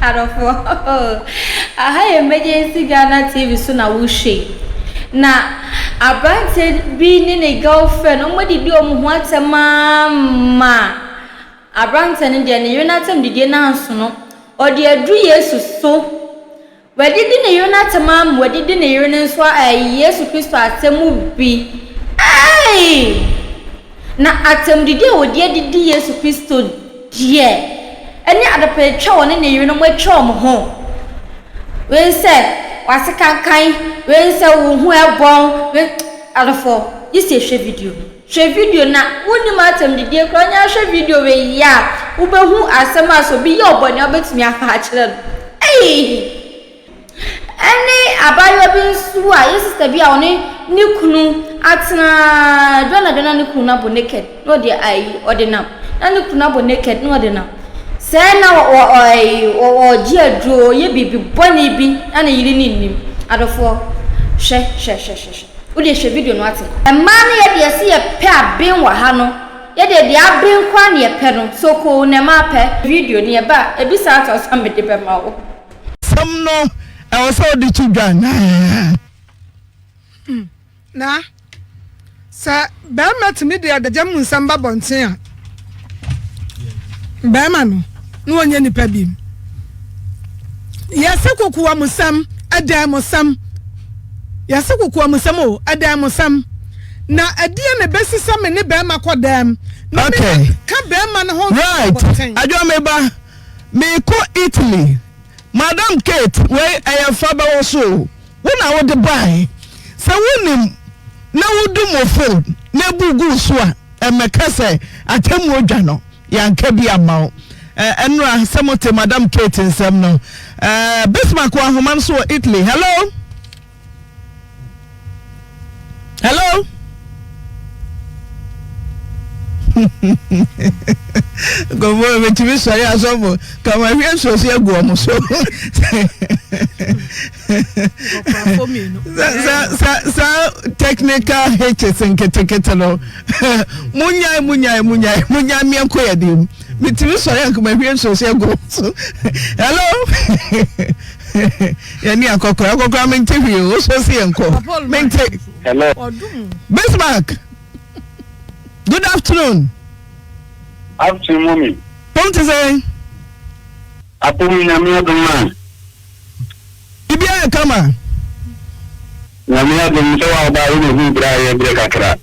Arofo. Aha emergency Ghana TV so na wo hwe. Na abante bi ni ne girlfriend omodi di omo ho atema ma. Abante ne de ne yonatem didie na anso no. Odi adu Yesu so. Wadidi ne yonatema ma wadidi ne yone nso Yesu Kristo atemu bi. Ai! Na atem didie odi adidi Yesu Kristo die. Eni adape twa woni ne yone mo atwa mo ho. We say wasikankan we say wo hu ebon we adofo yise hwe video na woni matem didie kro nya hwe video we ya wo behu asem aso bi ye obone obetumi afa a kire no. Ei! Eni abayo bi nsu a sister bi a oni ni kunu atena dona ni kunu na bo naked no de ai ordinam na ni kunu na bo naked no ordinam say na o ji adro ye bibi boni bi na yiri ni nim adofo hwe wo de hwe video no ate emma na ye de se ye pe aben wa ha no ye de aben kwa na ye pe no so ko na ma pe video ni e ba e bi sa ato so me de be ma wo some no I was all the children. Na, sa Bama to me the Jamun Samba Bontia. Bama no one any pebby. Yasaku Musam, a damosam. Yasaku Musamo, a damosam. Na a dear me best some in the Bama Quadam. Okay, come Bama home. Right, I don't remember me call Italy. Madam Kate, where I have father also. When I want to buy, so when na do more food, nebu guswa, and Macassa, I tell you, Jano, Yankabi amount. And Samote, Madam Kate in some no. Bismarck, Humanso, Italy. Hello? Hello? Go more with you, sorry, as over. Come on, here, so see a go. So, technical hitches and Keteketano. Munya, me and Quadim. With you, sorry, come on, here, so see a go. Hello? Yeah, Coco, I'm interview, so see and call. Hello. Bismarck. Good afternoon. Afternoon, mommy. Don't you say? Apumi na miya duma. Ibia kama. Na miya duma so ba ina hu bra ye bre kakra.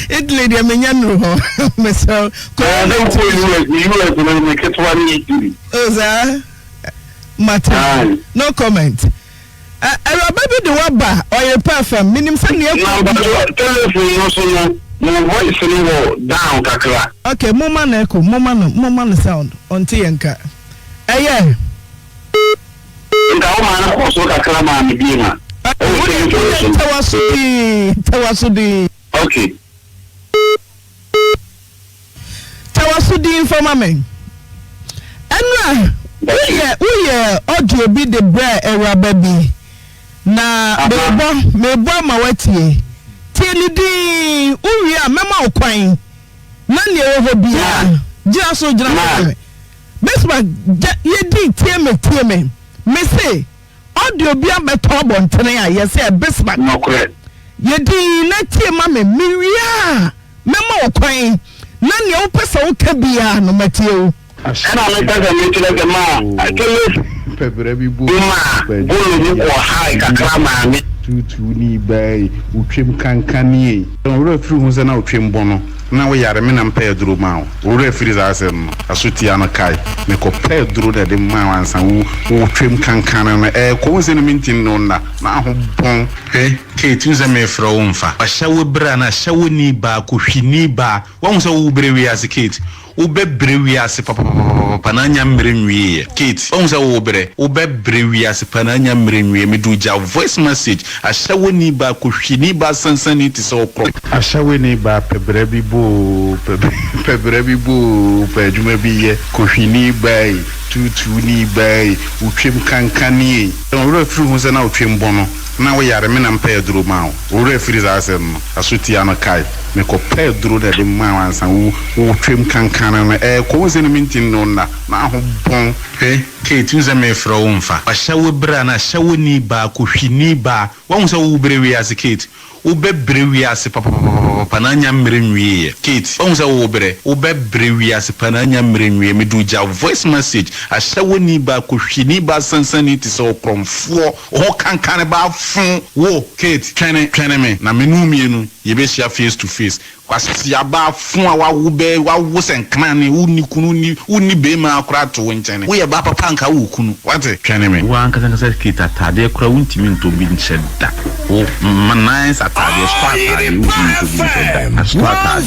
Italy dia menyanu ho. Meso. Ko na ko you na me ketwa ni Italy. Oza. Mata. No comment. Baby the waba Oyerepa FM minim se ne e telephone no so no. My voice is down, kakra. Okay, mama no sound until yanka. Yeah. Nda o ma na ko so kakra ma mi bi ma. Tawasudi. Okay. Tawasudi informa me. Enra, we audio bi the bra era baby. Na mebo ma watie. Tienidi uria mema okwan na ne ewo bia gira so gira me besma yedi tieme me say audio bia beto bontene a yese besma no correct yedi na tiema me miria mema okwan na ne wo pesa wo ka bia no matiewo ana me pesa me tile ma akele pebere bi bu ma bolu ni ko hai kakra ma me tutu ni bai utwem kankanie ora firi hu se na utwem bono na wo yare me na mpa duro ma wo ora firi za asem asutia na kai me ko pa duro de ma wansa wo utwem kankana na ko se no mintin no na ho bon Kate nze me fra wo mfa ahyawo bra na ahyawo ni ba ko hwini ba wo so wo brewi as Kate wo be brewi as papa na nya mrenwie Kate wo so wo be brewi as papa na nya mrenwie me do ja voice message ahyawo ni ba ko hwini ba sansani ti so kro ahyawo ni ba pebre bi bo pe juma bi ye ko hwini ba tutu ni ba utwem kankanie ora firi hu se na utwem bono na wo yare me na mpa duro ma wo refiri za asem no asutia no kai me ko pa duro de ma wansa wo twem kankana na ko ze no mintin no na ho bon Kate nze me fra wo mfa wa hyawo bra na hyawo ni ba ko hwini ba wo nso wo brewi as Kate wo be brewi as papa na nya mmere nwie Kate wo nso wo be brewi as papa na nya mmere nwie me do ja voice message a hyawo ni ba ko hwini ba sansanity so kromfo ho kankana ba fun wo Kate twene me na menu mienu ye be share face to face kwasi aba fun awa wo senkana ni uni kunu ni uni be ma akura to nchene wo ye ba papa nka wo kunu wate twene me wa anka sanka Kate atade akura untimi nto bi ncheda wo manais atade spata untimi nto bi ncheda spata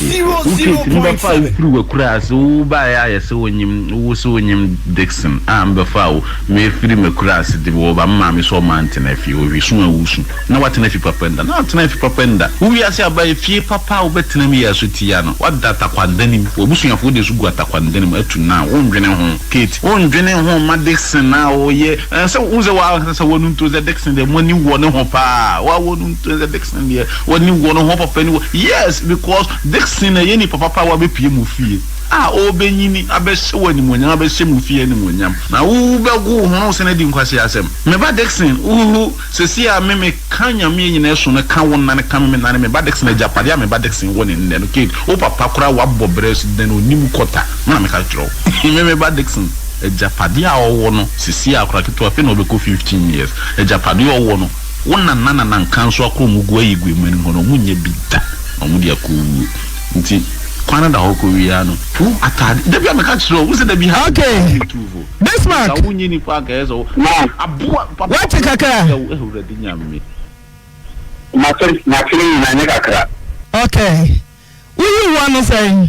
Kate mba fa ukuru wakura so wo ba ya se wonyim wo so wonyim Dixon mba fa wo me firi me kura se de wo ba mama me so mantena fi wo wi so awusu na watena fi papenda na watena fi papenda wo ya se aba fi papa wo betena mi ya so tia no wadata kwandani wo busunyafo de so gu atakwandani ma atu na wondwene ho Kate wondwene ho ma Dixon na wo ye se unze wa se wonu nto ze Dixon de moni wo ne ho pa wa wonu nto ze Dixon de woni wo no ho papa ni yes because Dixon ye ni papa wa be pie mu fie obenyini abehye wani monyam abehye mu fie ni monyam na wo begu ho se na di nkwase asem me ba Dixon sesi a me kanya me nyina so na ka won na ne ka me na me ba Dixon Japade a me ba Dixon woni ne no Kate o papa kura wa bobres de no nim kota na me ka tro me ba Dixon Japade a wo no sesi a kura keto afi no be ko 15 years Japade o wo no wona nana na nkanso akro mugu ayigwe mu ni hono munye bida omudi aku nti kwana da hoko wiano fu atade debi ameka chiro wo se debi ha okay this mark ka wunyi ni pa ka eso abua papa what kaka ehurade nyamme na feeling na ne kakra okay we want to say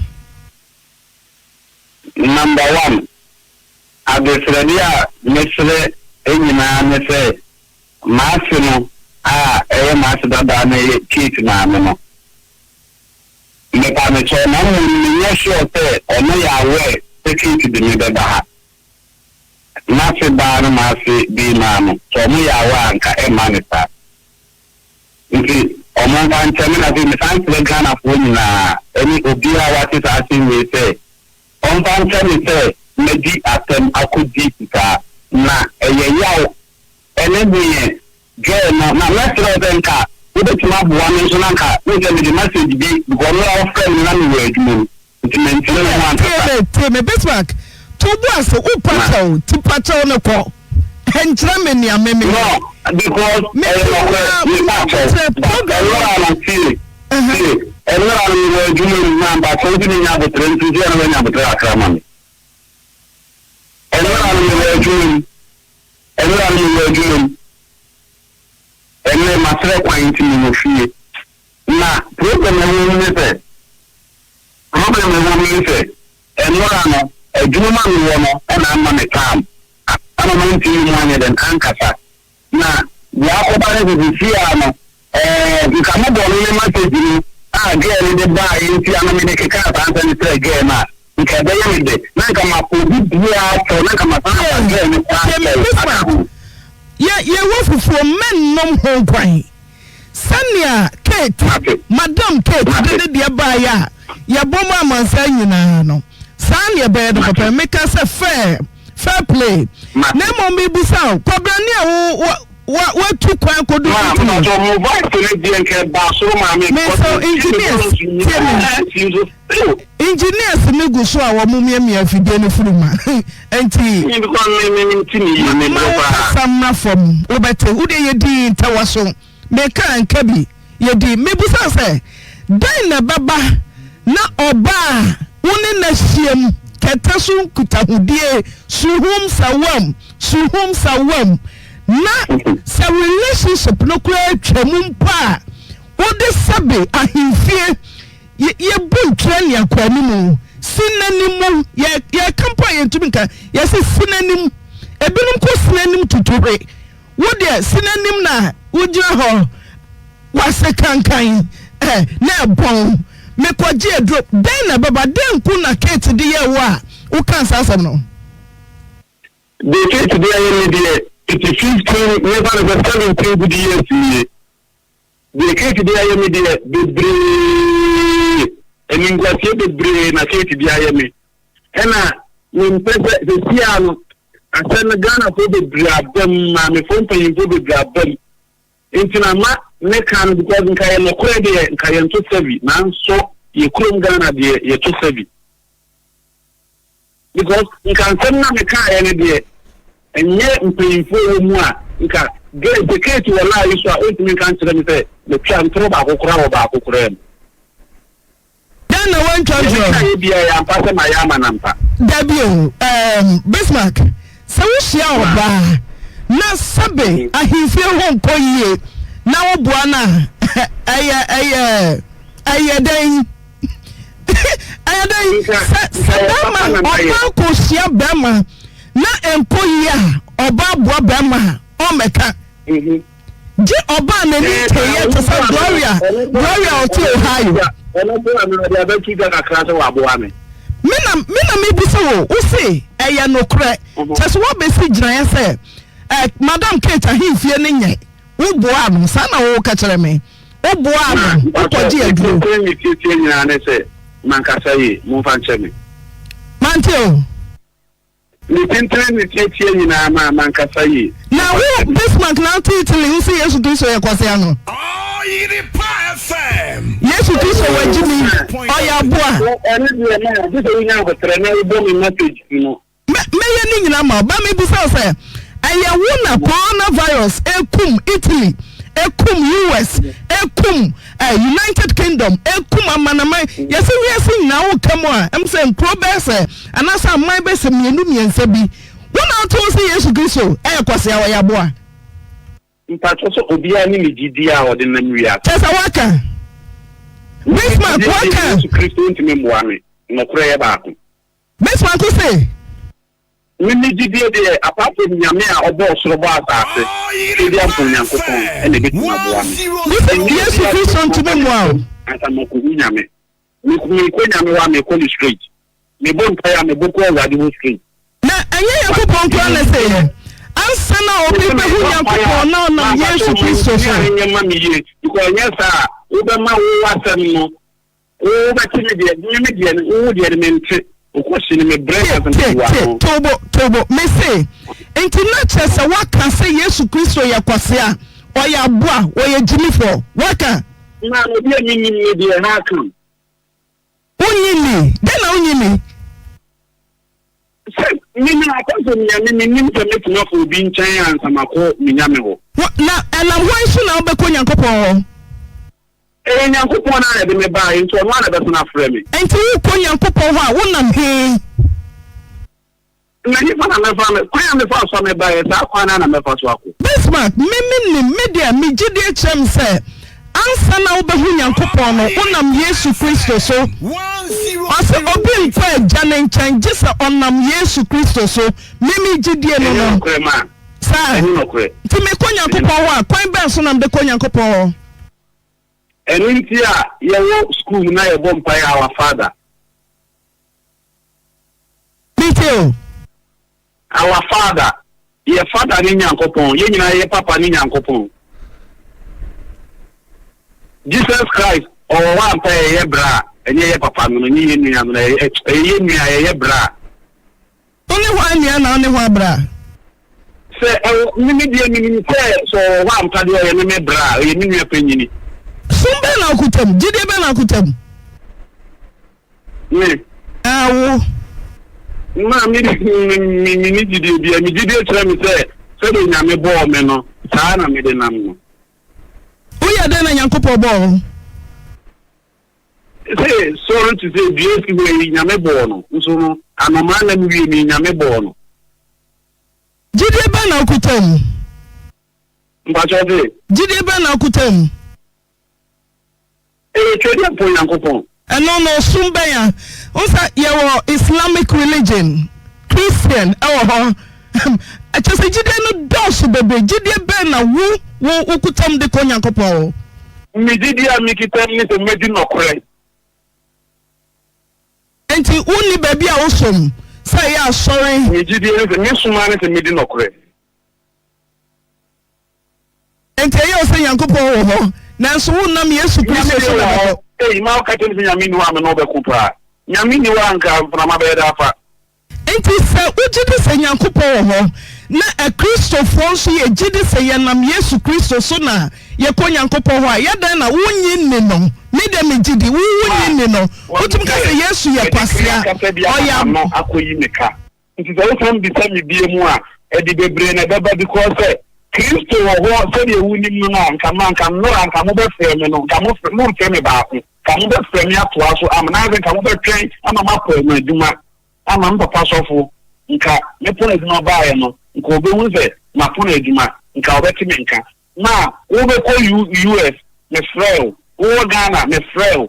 number 1 adesredia mesre enyina ne se maasino maasida da na Kate na no me pa me cho na mo ni sure say ono ya we taking to the middle ha na se ba na ma se bi na no so mo ya wa anka e manita nti omo ba ntemi na bi me san se Ghana fo ni na eni obi a wa ti sa sin we say on ba ntemi say me di atem akodi ka na eye yawo ene bi je na metro denka we ma bu one so nanka we get the message bi go no friend na me adwum nti mentine na wan me besback to do as o patrol ti patrol no ko entra me ni ameme no because me adwum na ba so bi nya bo trend ti na nya bo tra akrama me adwum ene matre kwanti mu fie na problem e wo se enora no adwuma mi wo no na ama me kam ana no nti mu anya den ankasa na ya ko ba ne fie ano nka mo bo no message ni girl de ba nti ana me de keka ba anta ni tre girl na nka be ye de na nka ma ko bi bia so na nka ma ta girl ni ta ye wofufu men nom ho kwan sania Kate madam Kate de de ba ya boma amansa nyina no sania be de papa make us fair play na mo mi busa kobrani a wo tu kwan kodu no to mo voice to the nke ba so ma me so engineers me go so a wo mumia afide no furuma enti me because me tini me ba samna from obete ude yedi ntawaso me kan kabi yedi me busa se dan na baba na oba woni na hiem ketasun kutahudie suhum sawam na sa relationship no kura twamum pa wode sabe ahimfie ye buntwa ne akwani mu sinanimu ye kampa ye ntubinka ye se sinanim ebinum ko sinanim tutuwe wode sinanim na wujira ho wase kankan na bon me kwaje drop den na baba den ku na Kate de ye wa wo kan sasam no de Kate de ye ni de 15 never the 17 good years here. The case to the IME the brain and in the brain a case to the IME. And when the Siano I send a gun for the grab them, my phone paying for the grab them. Into my neck because in Kayan Credit and Kayan to Sevi, now so you couldn't Ghana dear, you're too Sevi. Because you can send me a car any day. And yet, in paying for more, you can get the case to allow you to open country and say, the can throw back a crowd about Ukraine. Then I want to am passing my Yamanampa. W. Bismarck, so we shall buy. Now, Sabe, I feel home for you. Now, Buana, Bema. Na empoya oba bua bema o meka je oba na ni teye to say gloria o ti Ohio mina me bi so wo se eye no kre tese wo be si giran say madam Kate ahimfie ne nye wo boa no sa na wo ka kire me wo boa no wo koji aduro man ka say mo fan cheme mantio ni tintre ni tietie nyina man ka say na wo this month now titili nsi Yesu Kristo ye kwase ano Oyerepa FM Yesu Kristo wajimi oya boa eni de na this we now go trena we do me message no me ye ni nyina ma ba me bu say aye wo na coronavirus ekum Italy ekum US ekum United Kingdom ekum amanama yesi we na wo kamo a em say probese anasa man be se mienu miensa bi wona to say Yesu Kristo kwase ya boa mpacho so obia ni megidi a ode na nwia tesa waka Bismarck waka Yesu Kristo ntime moame no kure ye baako Bismarck ko say ni megidi de apart from nyame a obo soro bo asase ndi ampo nyankopon ene betuma boame Yesu Kristo ntime moa anta moko nyame ni ko nyame wa me ko straight me bon pa me boko awade wo straight na enye yakopon ko na say ansa na obi be hu yakopon na Yesu Kristo so enye ma mi ye because nyesa wo be ma wo wasem no wo ba timi de nyame de wo de mente okoshi ni me break tobo me say enti na chese waka say Yesu Kristo yakwase a oya boa oya jimifo waka na no bi enyi de na kan unyini de na unyini mimi akonso nyame to make no for bi nchan ansa mako nyame ho na ela hwansu na obekọ Nyankopon ho Nyankopon na de me ba nto no na be na frɛ me enti wo ko Nyankopon ho a wonam he na ni fa na me fa me kwa me fa so me ba e sa kwa na me fa so ako Bismarck mimi media me gide chem se ansa na obehu Nyankopon no wonam Yesu Kristo so ase obi mfa jane nchan gisa onam Yesu Kristo so mimi gidie no no sa ti me ko Nyankopon ho a kwan be so nam de ko Nyankopon ho enti a ye wo school na ye bom pa ya our father Peter our father ye father ni Nyankopon ye nyina ye papa ni Nyankopon Jesus Christ or one pay ye bra and ye papa no ni ye nua no ye nua ye bra only one na only one bra say me dey say so one pade ye me bra ye nua panyini sumbe na okutam jide be na okutam me awo ma me ni jide bia me jide kire me say de nyame bo me no saa na me de nam no uya de na Nyankopon bo say sorry to say BSC we nyame bo no so no anoma na me wi nyame bo no jide be na okutam mbacho de jide be na okutam twede po Nyankopon no sumbe ya unsa ye wo Islamic religion Christian ho achose jide no dos bebe jide be na wo okutam de ko Nyankopon mi jide a mi kitam ni to medi no kore enti uni baby a osom say ya sorry mi jide ni suma ni to medi no kore enti ye say Yankopɔn wo ho nanso wo nam Yesu Kristo so na ho ma ka tell me nyame ni wa me no be kupra nyame ni wa nka na ma be da fa enti se ugide se Yankopɔn wo ho na a Kristofo nso ye gide se ye nam Yesu Kristo so na ye ko Yankopɔn ho a ye dan na wonyi nne no me dem gidi wonyi nne no wotum ka se Yesu ye kwasea oya no akoyi meka nti se wo kan bi se mi bie mu a e di bebre na baba because Kristo wo se de wuni mu no anka no anka mo be fe me no anka mo fe me ba ko ka mo be fe me atoa so amna ze ka mo be twen ama ma po ma aduma ama mpapa sofo nka me po na aduma ba ye no nka obehu ze ma po na aduma nka obeti me nka na wo be ko US me frel wo Ghana me frel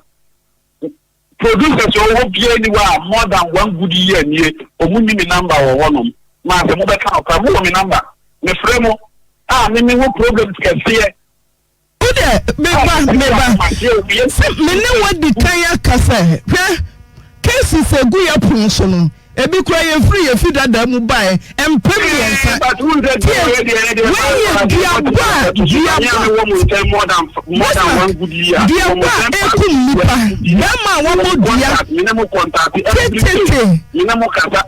producers wo bia ni wa more than 1 good year ni omunni me number wo wonom ma se mo be ka ka mo me number me fremo me wo problem kese Ude meba me ne wadi tanya kasa cases egu ya pun so no ebi kura ye free ye fidada mu bae empemiensa but who said more than 1 good year minimum contact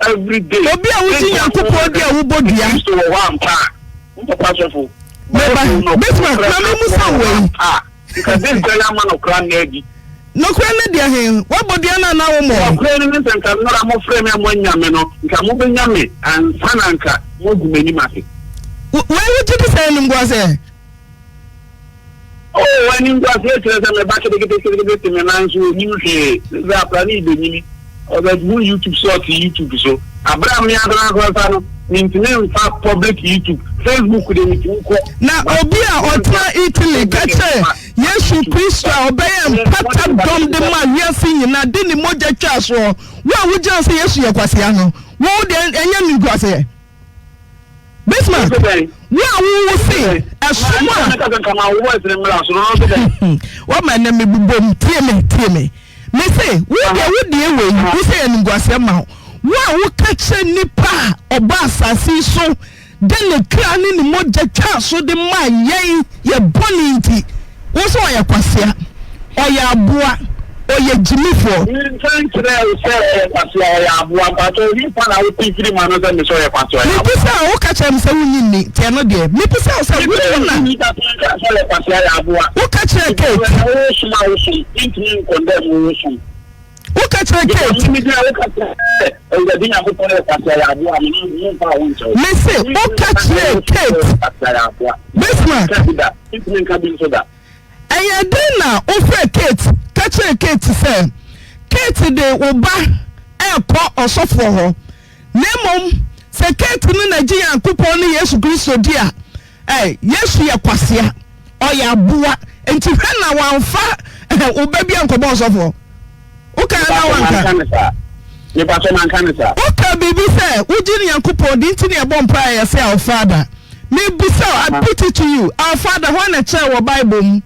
every day obi a wuti Yankopɔn dia wo bodia so one pa mpapasofo Bismarck na me musa we because this guy man of crown nedi no crown nedi ahen wa bodia na wo mo crown ni nka no mo frame mo nyame no nka mo be nyame ansa na nka mo gumani mate we wuti be say nim gwa say wani ngwa se tere me ba ke me na nso ni hwe za plan ni be ni o be YouTube short YouTube so Abraham ya dra kwa no Maintenance public YouTube, Facebook de mitiko. Na obi a otra Italy kache Yesu Kristo obeye mpata dom de ma wiase nyina de ni moja twa so. Wo wugya se Yesu ye kwase ano. Wo de enya ni kwase. Bismarck. Wo se asoma. Wo ma na me bubom tie me. Me say wo de ewe wo se ni kwase ma. Wo kache nipa oba asasi so de le kra ni moja twa so de ma yen ye boni nti wo so ya kwasea oya aboa oye jimifo thank you say kwasea ya aboa but ni pa na wo tikiri ma no say me so ya kwasea ni pisa wo kache me say wunyi ni tie no de me pisa wo say wo na ni ta so ya kwasea ya aboa wo kache ke wo suma wo sum intini condemn wo sum wo kache ke me dia wo kache e de nya ko pole kwasea ya aboa ni pa wo ncho me say wo kache ke kwasea ya aboa Bismarck intini ka bi so da eye den na ofe Kate kache Kate say Kate de oba ekọ osofo ho nemom se Kate no na ji Yankopɔn ne Yesu Kristo dia Yesu ye kwasea oya aboa enti hwe na wanfa oba bi ankɔbɔ osofo o ka na wanka ni pa so man kan sa o ka bibi say uji ne Yankopɔn di nti ne ebɔ mpa ya say our father me bisa I put it to you our father when na kyerɛ wɔ Bible mu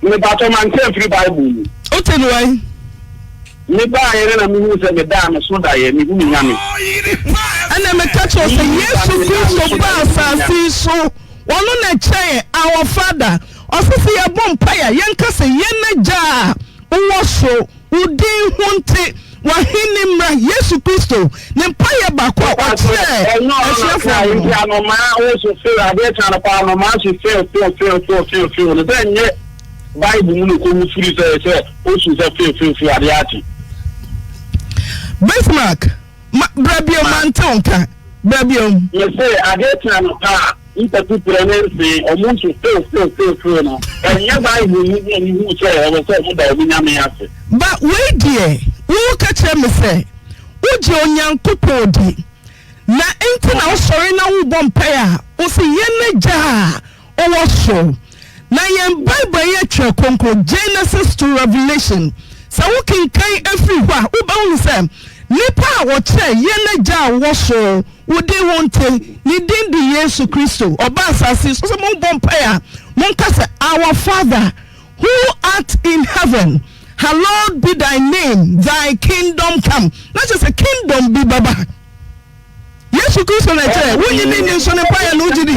me pa so man say free Bible o te no ai me ba yere na me hu say me da me so da ye me hu me nyame ana me ka kyerɛ say Yesu Kristo ba asasi so wono na kyerɛ our father osisi ye bɔ mpa ya yenka say yen na ja wo so udin hunte wahini mra Yesu Kristo ne mpa ye ba kwa kyerɛ no no ma wo so feel ade try pa no ma so feel no then ye Bible no ko mu free say o so say feel ade ati Bismarck brabio mantonka brabio me say ade try no pa interpretation o mu so feel no enye Bible ni hu say o say mu da obi nyame ase but we die wo ka kyerɛ me sɛ uje Onyankopɔn di na enti na osori na wo bɔ mpa ya o se yene ja o wo so na yen Bible ye twa konkro Genesis to Revelation sa wo kinkan afiri hɔ a wo ba wo sɛ nipa a wo kyerɛ yene ja wo so wo de wonte ni din di Yesu Kristo oba asase so mo bɔ mpa ya mo ka sɛ our Father who art in heaven, hallowed be thy name, thy kingdom come. Not just a kingdom be baba. Yesu Kristo na che wo nyini ni so ne pa ya no gidi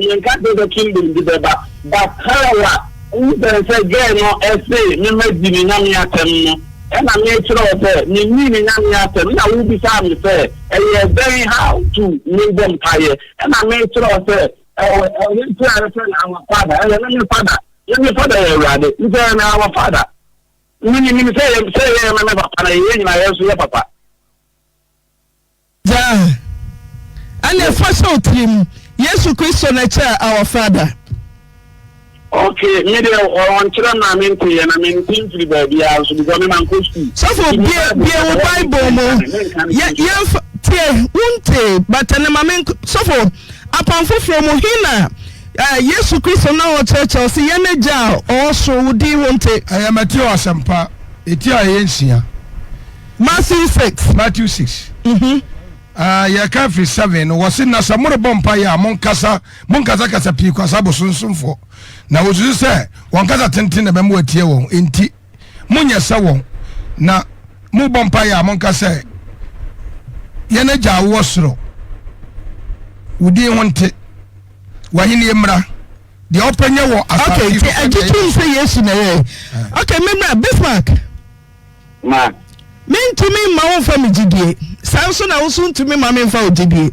yen ka do the kingdom di beba but how there say get no essay me di ni nyam ya tem no e na me kire o say ni nyam ya tem na wo bi sa me say e very how to make them pay e na me kire o say we try to tell our father your father ready you say na our father ni say me papa na yen na yesu ya papa ja ane fashion trim Yesu Kristo na che our father. Okay, me dey on chira na me nko ye na me ntin baby a so because me man ko school. So for be Bible mo. Yeah tie unte but na mame so for upon from mo hina Yesu Kristo na o church o se ye na ja o so wudi unte. Matthew asempa eti a ye nsia. Matthew 6. Ya kafi 7 wasi na samuro bompa ya monkasa kasa pi kwasa bosunsumfo na wozu se wonkasa tenten na bemu atie won enti munya se won na mu bompa ya monkasa ye na ja wo soro wudi wonte wahini emra de openya wo asati. Okay, ajitu se Yesu na ye. Okay, memra Bismarck Ma mentumi ma won fa me gidie sanso na wosu ntumi ma me fa ogidie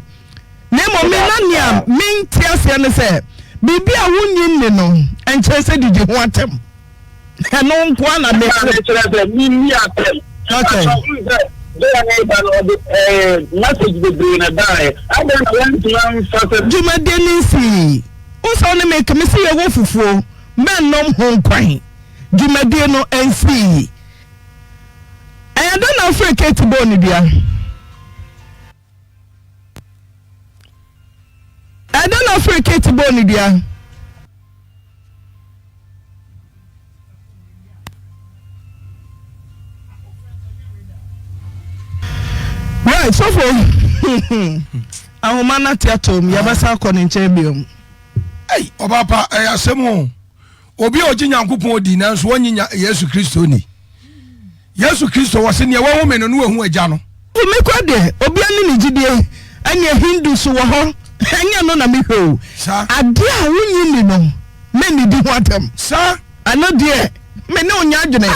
nemo me nania menti ase ne se bibi a wonyi ne no enche se didi ho atem eno nko na me ni atem. Okay. Message be doing a die. I don't want to Jumadeni si o so ne make me see ye wo fufuo men nom ho kwan Jumade no ensi I don't know if Kate Bonibia. I don't know if Kate Bonibia. Right, so for our man at Yatom, Yabasa Conin Champion. Hey, Obapa, I assume Obi Ojinya Kupon Dinas, one in Yesu Christo ni. Yesu Kristo was in your woman and who a jano. We make what there, Obiani Nijide, and your Hindu so hang on a miko. Sir, I dear winning no. Many do want them. Sir, I know dear. Men no yajane.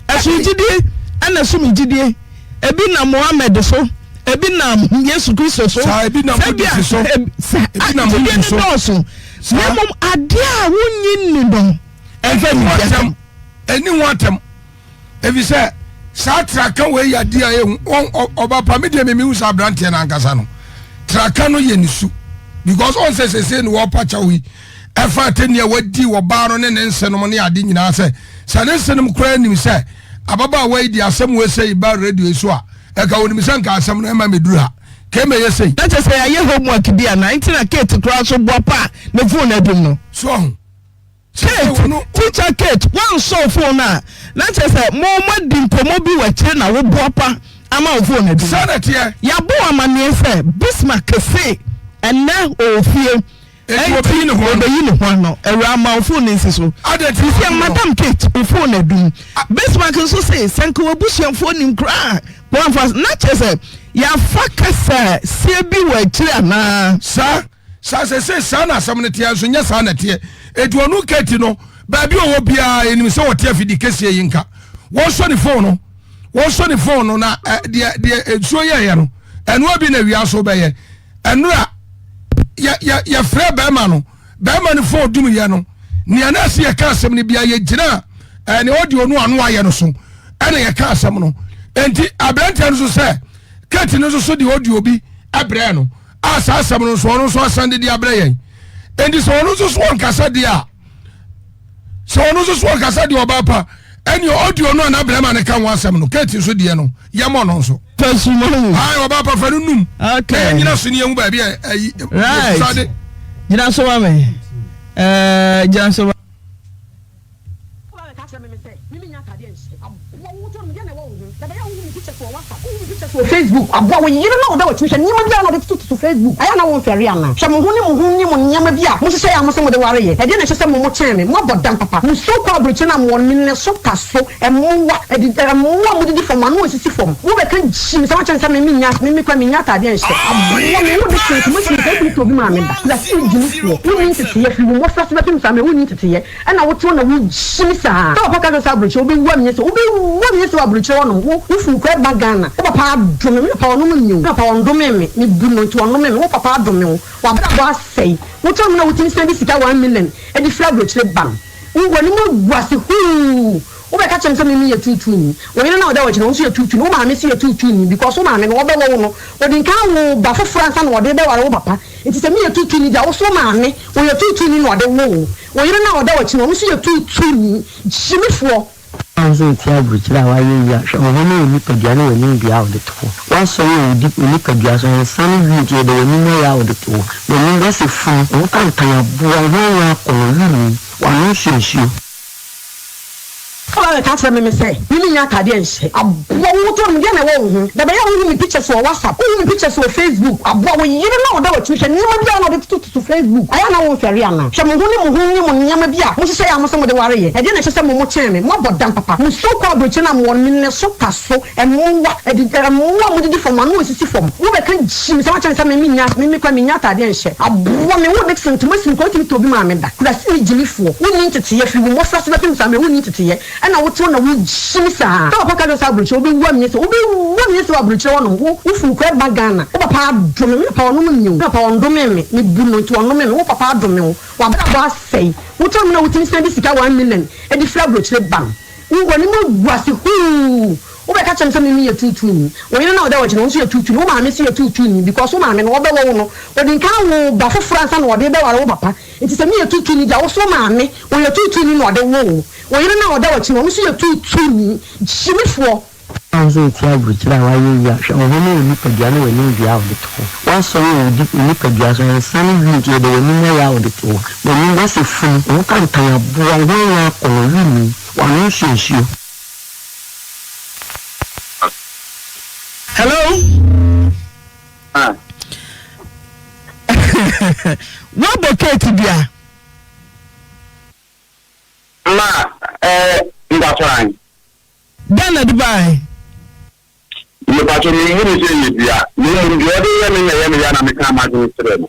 As we did and assuming Jide, Ebina Mohammed so, Ebina Yesu Kristo so, Ebina so, Ebina so. Nemum a dear winning no. And then anyone them. If you say, sa traka we ya dia e oba pa me de me usa brante na nkasa no traka no ye nisu because on say no pacha wi e fa tenia wadi wo ba no ne nse no ne ade nyina say sa ne nse no kra nim say ababa wa di asem we say ba radio so a e ka woni say nka asem no e ma meduru ha ke me ye say that say aye homework dia 19 na Kate kra so bo pa ne phone adum no so Kate, teacher Kate, one so phone na. Let's say more din komo bi we kire na wo boapa ama phone na bi. Sanate ya bo amane say Bismarck say ena ofie obi ne ho no ewa ma phone nsi so. Adati madam Kate phone na dum. Bismarck so say senko obusuan phone nim kra. One fast na say ya fakasa se bi we kire na. Sa say sana samnetia so nya sanate eduonu Kate no baabi o bia enim se wote afidi kese yinka wo so ne phone no na de esuo ye no eno abi na wi aso be ye eno a ya frɛ bɛma no phone dum ye no ne ana se ye ka asɛm ne bia ye gina ne audio no ano aye no so ene ye ka asɛm no enti abrante no so se Kate no so de audio bi abrɛ no asa asɛm no so no so asande de abrɛ ye enti so no so nkasa de a so no so nkasa de obapa eni audio no na brema ne kan wasem no Kate so de no yemo no so tasumo ai obapa fa num okay nyina so ne hu ba bia right nyina so wa me nyina so Facebook abo we yire na oda we twehwe nyima bia na de to Facebook aya na won fere ana hwe mo hu ni mo nyama bia mo hye ya mo se mo de ware ye e de na hye se mo chen me mo bodam papa mo so kwa abrochi na mo ne so taso e mo wa e di mo wa mo di fom anu osisi fom wo be kan jim se ma chen se me nya me kwa me nya ta de nhye abo wo de se mo se ka to bi ma me da la si jim fo wo ni tete ye fi mo fa se be sa me wo ni tete ye e na wo to na wo jim sa ta papa ka sa abrochi wo be wa me se wo be wa me se abrochi wo no wo fu kwa ba Ghana wo papa dome me papa no me papa on dome me bu no to on me wo papa dome wo wa bra bo asai wo to me na wo tin send sika 1 million e di flag rochre bam wo woni mo guase hu wo be ka chem se me ye tutu ni wo yina na wo da wo chine wo so ye tutu ni wo ma me se ye tutu ni because wo ma me no wo be wo no wo din kan wo ba fo France na wo de be ware wo papa enti se me ye tutu ni da wo so ma me wo ye tutu ni no wo de wo yina na wo da wo chine wo so ye tutu ni jimifo Anzo tia buchira wa ye ya so ho no ni pedia no ni bia o de to wa so ni di ni pedia so san video de ni no ya o de to no ni ba se fu o kan tan ya bu wa ya ko ni wa no hyehyio Ola ka tell me say ni nya tade enhye abo wo to me na wo hu da be ya hu mi pictures for WhatsApp hu mi pictures for Facebook abo wo yire na oda wo twehwe ni ma bia na de to Facebook aya na wo fere ana hwe mo hu ni mo nyama bia mo hye ya mo so mo de ware ye e de na hye se mo chen me mo bodam papa mo so kwa brochi na mo ne so taso e mo wa e di mo wa mo di fom anu osisi fom wo be kan jim se ma chen se me nya me kwa me nya tade enhye abo me wo de sent mo sin ko ti to bi ma me da kura si jilifo wo ni tete ye fi mo fa se be pim sa me wo ni tete ye na wo to na wo jimisa to papa ka sa abrochi obi wa me se abrochi wo no wo fu kwa ba Ghana wo papa dome me papa no me papa on dome me bu no to on me wo papa dome wo wa bra bo asai wo to na wo tin send sika 1 million e di flag rochre bam wo woni mo guase hu wo be ka chem se me ye tutu ni wo yina na oda wo chine wo so ye tutu ni wo ma me se ye tutu ni because wo ma me no wo be wo no wo din kan wo ba fo France na wo de be ware wo papa enti se me ye tutu ni da wo so ma me wo ye tutu ni no de wo wo yina na oda wo chine wo so ye tutu ni jimifo Anzo tia buchira wa ye ya so ho no ni pedia no ni bia o de to wa so ni ni pedia so san video de ni ya o de to no ni ba se fu o kan tan ya bu wa ya ko ni wa no hyehyio. Hello? What about Kate Bia? That's right. Ghana Dubai. You got to me who say Bia. You the other women and me come out with them.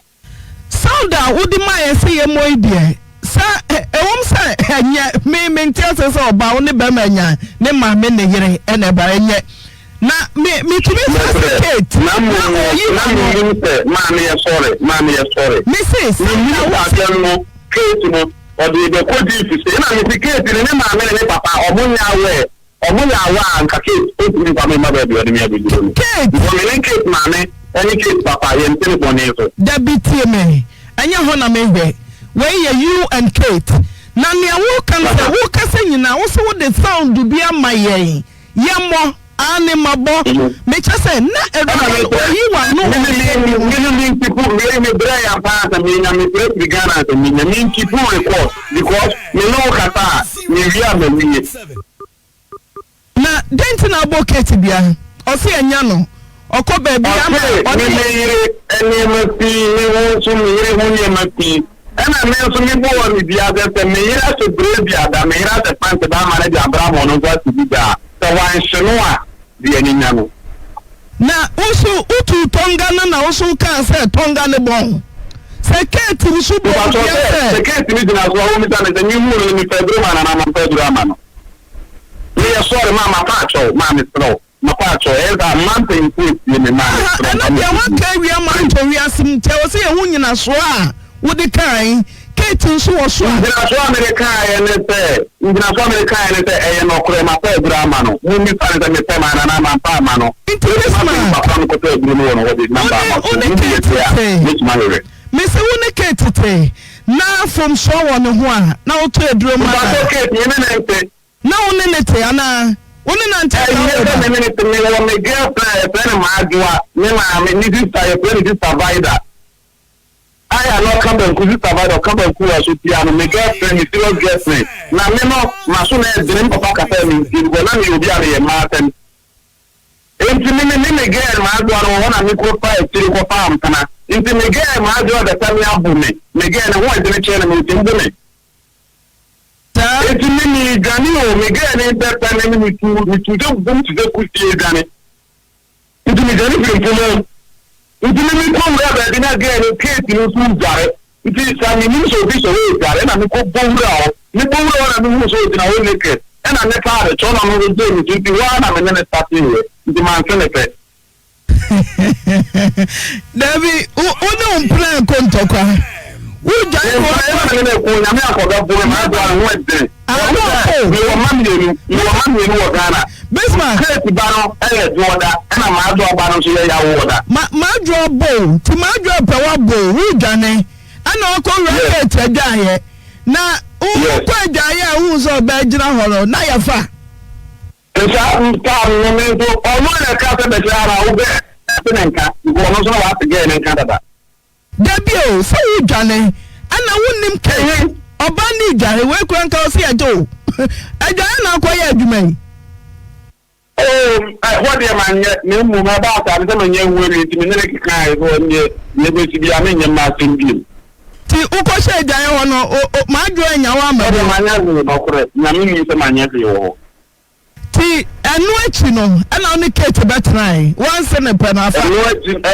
Sound out, would the Maya say a more dear? Sir, a woman say, and yet me maintain us all about only Bamania, name my men here and a bar yet. Na me to me Kate. Mommy sorry. Mrs. No Kate no or the code to say na me Kate ni ma me papa omunya we omunya wa anka Kate o ti kwa me mother bi o de me abi do. Kate. Wo me Kate ma me any Kate papa ye ntene ko ne so. Da bitie me. Anya ho na me hwe. Where you and Kate. Na me wo kan say wo kasa nyina wo so the sound bi amaye. Yemo ani mabo me chase na you are no me people me bray and pass me na me press the Ghana to me keep record because me no kata me via me na denti na bucket bia o se anya no okọ baby ama o me ene me me won so me yire ho ne ma pi ena me so me bo me bia se me yire so brave bia da me yire se pant ba ma na bia bra mo no so bi da so wan shenoa bia ni nyano na usu utu tonga na usu kan se tonga ne bon seketi usu bo bia seketi ni na so wo mi ta me ni mu no mi pedro ma na pedro ama no me sorry mama pacho ma me slow ma pacho e da mante in quick ni me ma na bia wa ka wi ama to wi asim te o se ye hu nyina so a wo de kan Kate nso wo so a na so America ye ne se na so America ye ne se e no kure ma pedro ama no mu mi pa ne me pe ma na ma pa ama no interesting papa no ko pedro no wo de number ma me se wo ne Kate te na from so wo ne ho a na wo to eduro ma na Kate ye ne nte na one nete ana one na nte na me wo me girlfriend friend ma adwa me ma me ni sister ye friend sister survivor I am not coming to survive or come and cool as you my girlfriend, is serious girlfriend. Now, me no, my son has dream of a captain, you will not be a Martin. Into me again, my daughter, one of me could fight to farm. Into me again, my daughter, the family of me. Again, I want to change me. Into me, Ganio, again, in that time, we don't go to the Kusti Gani. Into me, Ganio. Into me, come rather than again, okay, you know, Gary. It is some news of this away, Gary, and I'm going to go down. You go down and move in our naked. And I'm not tired, so I'm going to do 21, I'm going to start here. The man Philip. David, who don't plan Contoka? Who just Bismarck, my draw bow, to my draw power bow, who done it? I know I call right to die. Now, who quite die, who's a bad general hollow, now you're far. It's Canada. Debut, so you Johnny, and I wouldn't carry or bandy Johnny, where can't I see a door? I don't know quite you may. Oh, what do you man yet? No more about that. I'm a young woman to me, kind of never to be a million Martin view. See, Uko said, Diana, or my drawing your arm, Mammy, see, and what you know, and only catch a better line. Once in a pen after. I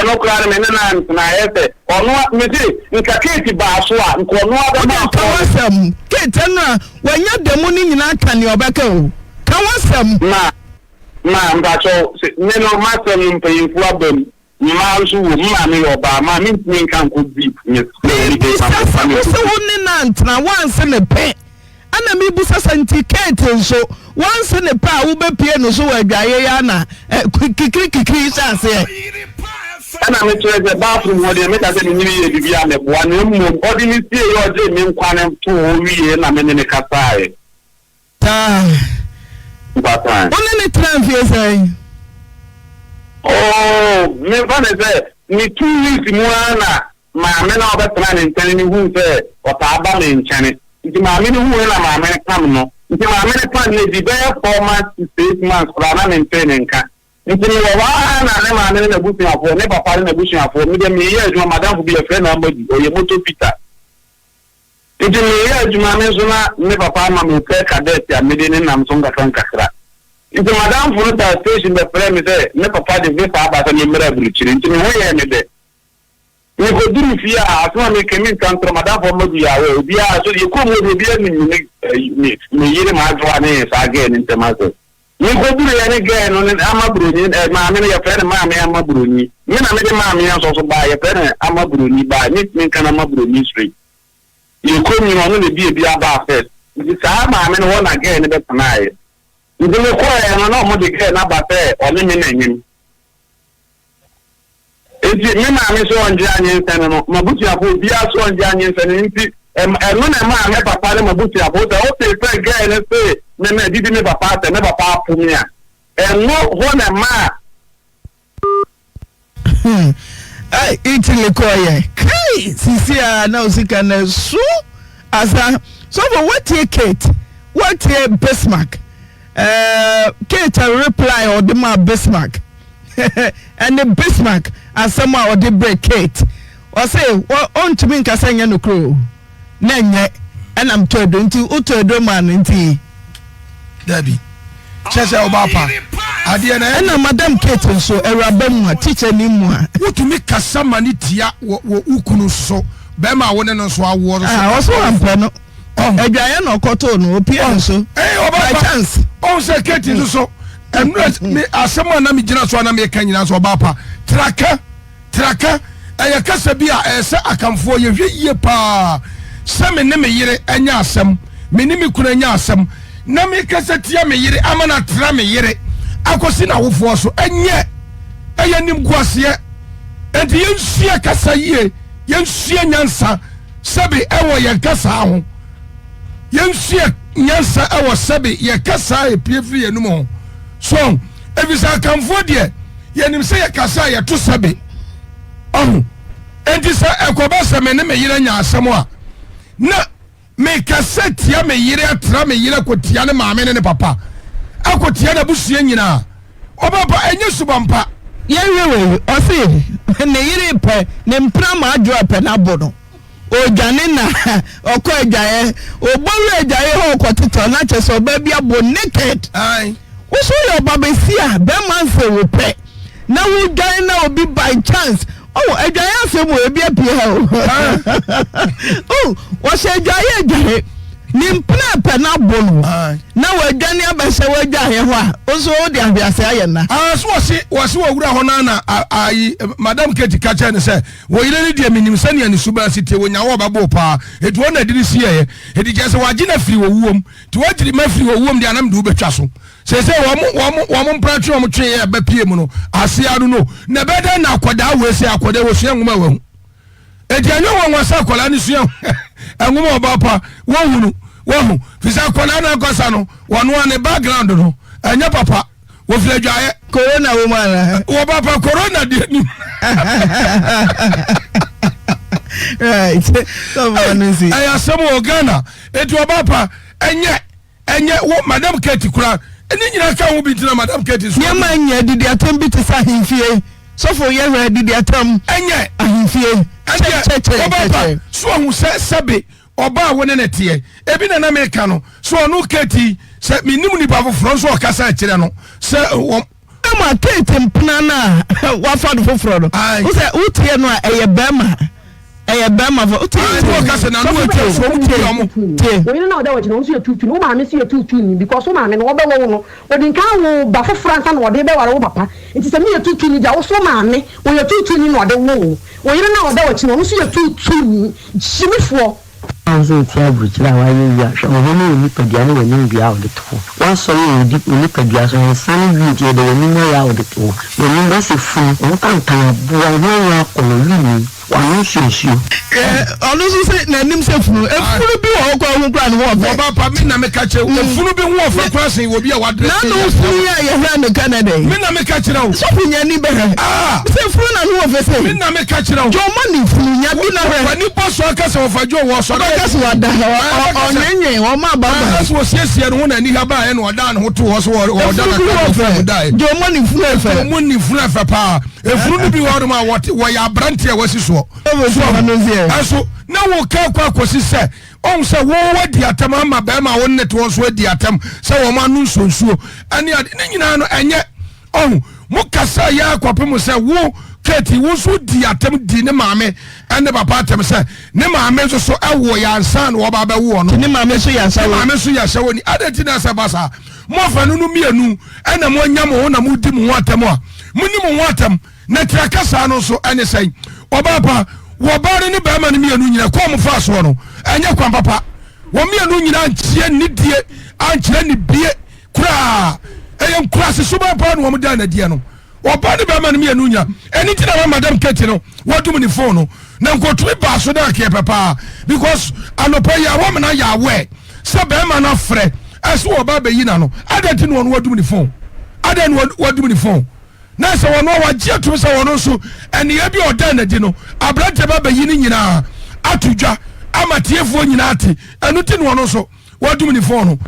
know, crime and I have it. Or not, me, in Kakati Baswa, and Kawasam, Ketana, when you're the morning in Akan, your back. Kawasam, ma'am, that's all. No matter in paying problem. Mouse, mammy, or by my mean can could be. Now, once in a pen. And a mibusa antiquated so once in a power will be piano so a Guyana, kiki, and I'm into the bathroom where they make us in the Vivian, one room, ordinary your dream, one two, and I'm in the Kasai. But only 12 years. Oh, me funny say, me 2 weeks more, my men are the plan in telling me who say, what I'm in China. Nti ma me who na ma me kam no nti ma me plan na di be 4 months to 6 months for na maintain nka nti me wa na ne ma me na busi afo ne papa na busi afo me dem ye aduma madam fu bi e friend na mbodi oye moto Peter nti me ye aduma me so na ne papa ma me pe cadet ya me de ne nam so ngaka nkakra nti madam fu no station the friend me say ne papa de visa aba ne mera bruchiri nti me wo ye ne de we go do fear as one make me come from madam for me ya we bia so you come we bia me yire ma adwa ne sa again in temaso we go do ya ne again on amabroni ma me ya friend ma me amabroni me na me de ma me so ba ya friend amabroni ba me kan amabroni street you come you on the bia ba first the sa ma me no na again be tonight you go ko ya no mo de again na ba fe o me na nyim. Eti me ma me so onje anyen sene no mabuti afo bia so onje anyen sene nti eno na ma me papa le mabuti afo da o te fe guy le say me na didi me papa te me papa afu me a eno ho na ma ai itile koye kai sisi a na usika na su asa so for what you Kate what you Bismarck Kate reply or the ma Bismarck and the Bismarck as someone or the break Kate or say well on to me nkasanya no kro nenye and I'm told until uto man nti Debbie Chesa obapa ade na and madam Kate so erabam teacher ni mu a wotumi kasa mani tia wo ukunu so be ma wone no so awo so ampa no edwaye no koto no opia so by chance on say Kate so me asema na me gina so na me kan nyina so obapa traka aya kasa bia ese akamfo ye hwie pa se me ne me yire anya asem me ne me kuna anya asem na me kasa tia me yire amana tra me yire akosi na wofo so enye aya nim guase enti yensia kasa yie yensia nyansa sebe ewo ye kasa ho yensia nyansa ewo sebe ye kasa e piefri enum ho so evisa akamfo de yenim se ye kasa ye to sebe enti sa ekoba se me ne me yire nya asemo a na me cassette ya me yire atra me yire kotia ne maame ne papa akotia na busua nyina obaba enye subampa yewe osi ne yire pe ne mpra ma adwo pe na bono ojane na okọ ejaye oboru ejaye ho kotito na cheso oba bia bo naked ai wo so your babesia be man se wo pe na wo dwan na obi by chance oh ejaye asemo ebi apie ha oh wo se ejaye nimpna pe na bono na wo dwane abese wo ejaye ho a wo so wo de abiase ayena so wo wura ho na ai madam Keti kacha ne se wo yire ne de minim sane ani suba site wo nya wo babo pa etu wona diri sie edi je se waje na firi wo wuom ti wajiri ma firi wo wuom de anam de wo betwa so se wo mpratwe wo twe ya ba pie mu no ase anu no na beda na akoda wo ese akoda wo sua ngoma wo edi anyo wo nwasa akola ni sua ngoma obapa wo hunu wo fisa akola na akosa no wono ane background no anya papa wo fledwaye corona wo mara wo papa corona de ni right come on see ay asemo Ghana eti wo papa enye wo madam Keti kura eni nyina ka wo bitina madam Keti so nyama nya didi atam bi te sa himfie so for ye re didi atam enye ahimfie wo papa so hu sebe oba wo ne nete ebi na na meka no so no Keti se minim ni ba foforo so okasa kire no se ma Keti mpna na wa fa do foforo no wo se utie no a eye bema for utie wo kasa na no utie so utie omo we na da wo no so tutu no ma me so tutu ni because wo ma me no wo be wo no wo din kan wo ba foforo ansa no wo de be ware wo papa nti se me tutu ni ja wo so ma me wo tutu ni no de wo wo yire na wo da wo no so tutu ni jimifo anzo tia bruchira wa yeya shomo hono ni padia ne wani bia odeto wa so ni padia so san video de wani no ya odeto wani ba se fu o kan tan bua no ya ko ni wani shishu onu so se na nim se funu efunu bi wo kwa hu kra ne wo wo ba pa mi na me ka che efunu bi wo fa kra sen wo bi a wa dre na no funu ya ye hra ne Canada mi na me ka che wo so punya ni be se funu na no wo fe se mi na me ka che wo jo mani funu nya bi na hra wani boss wa ka se wo fa jo wo so kasi wada onyenye o ma baba so siesie no na ni ha ba e no oda no to wo so o da na ka dai jo mani funu efe mo ni funu efe pa efunu no bi wo ma wo ya brante e wasi so so na wo ka kwa kosi se on se wo wadi atam ama ba ma won net wo so wadi atam se wo ma nu nsonsuo ani ade ne nyina no enye on mo kasa ya kwapem se wo Keti wo so di atam di ne maame ene papa atam se ne maame so ewo ya ansan wo ba wo no ne maame so ya ansan maame so ya hye woni adati na se basa mo fa no mienu ene mo nyam ho na mo di mo atam a muni mo atam na trakasa no so ene sei obaba wo bare ne ba ma ne mienu nyina ko mo fa so no enye kwan papa wo mienu nyina anchie ni die anchire ni bie kura eyen kura se so ba pa no mo da na die no oba ne be ma ne mienu nya eni ti na madam Keti no wadum ni phone no na nkotu ba so da ke papa because anopa ya wo me na ya we se be ma na frɛ eso oba be yi na no adati no wadum ni phone adan wadum ni phone na se wono wagye to se wono so eni ya bi oda na di no abrante ba be yi ni nyina atudwa amatiefo nyina ate enu ti no wono so wadum ni phone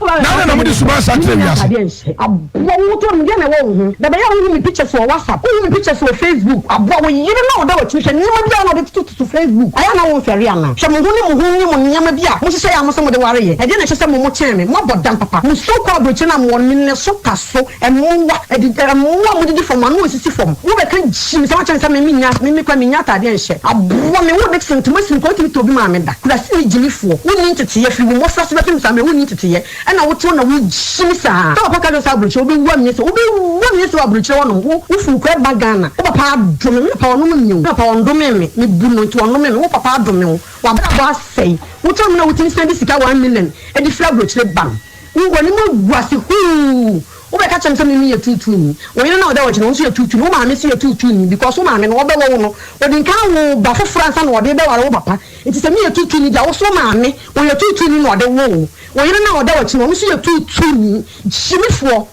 na mo di suba sa tre wiase abwa wuto nge na wo hu da be ya hu mi pictures for WhatsApp hu mi pictures for Facebook abwa wo yire na oda wo twehwe ni mo bia na de to Facebook aya na wo fere ana hwe mo hu ni mo nyama bia mo hye ya mo so mo de ware ye e de na hye mo kyene me mo bodam papa mo so kwa brochi na mo ni ne so kaso e mo wa e di mo wa mo di fom anu osisi fom wo be kan jim se ma kyene se me nya me kwa me nya tade nhye abwa me wo de sent mo sin ko ti to bi ma me da kura si jimifo wo ni ntete ye fi mo fa so be tim sa me wo ni ntete ye e na wo to na wo jim sa ta papa ka sa brochi obi wa mi se abrochi wono wo fu kwa bagana wo papa adome me papa wono mi papa ondome me bu no nti wono me wo papa adome wo wa ba sei wo to me na wo tin send sika 1 million e di fra brochi ban wo ni mo guase hu wo be ka chem se me ye tutu ni wo yina na wo da wo chino so ye tutu ni wo ma me so ye tutu ni because wo ma me no wo be wo no wo din kan wo ba fo fransa na wo de be ware wo papa nti se me ye tutu ni ja wo so ma me wo ye tutu ni no de wo wo yina na wo da wo chino so ye tutu ni jimifo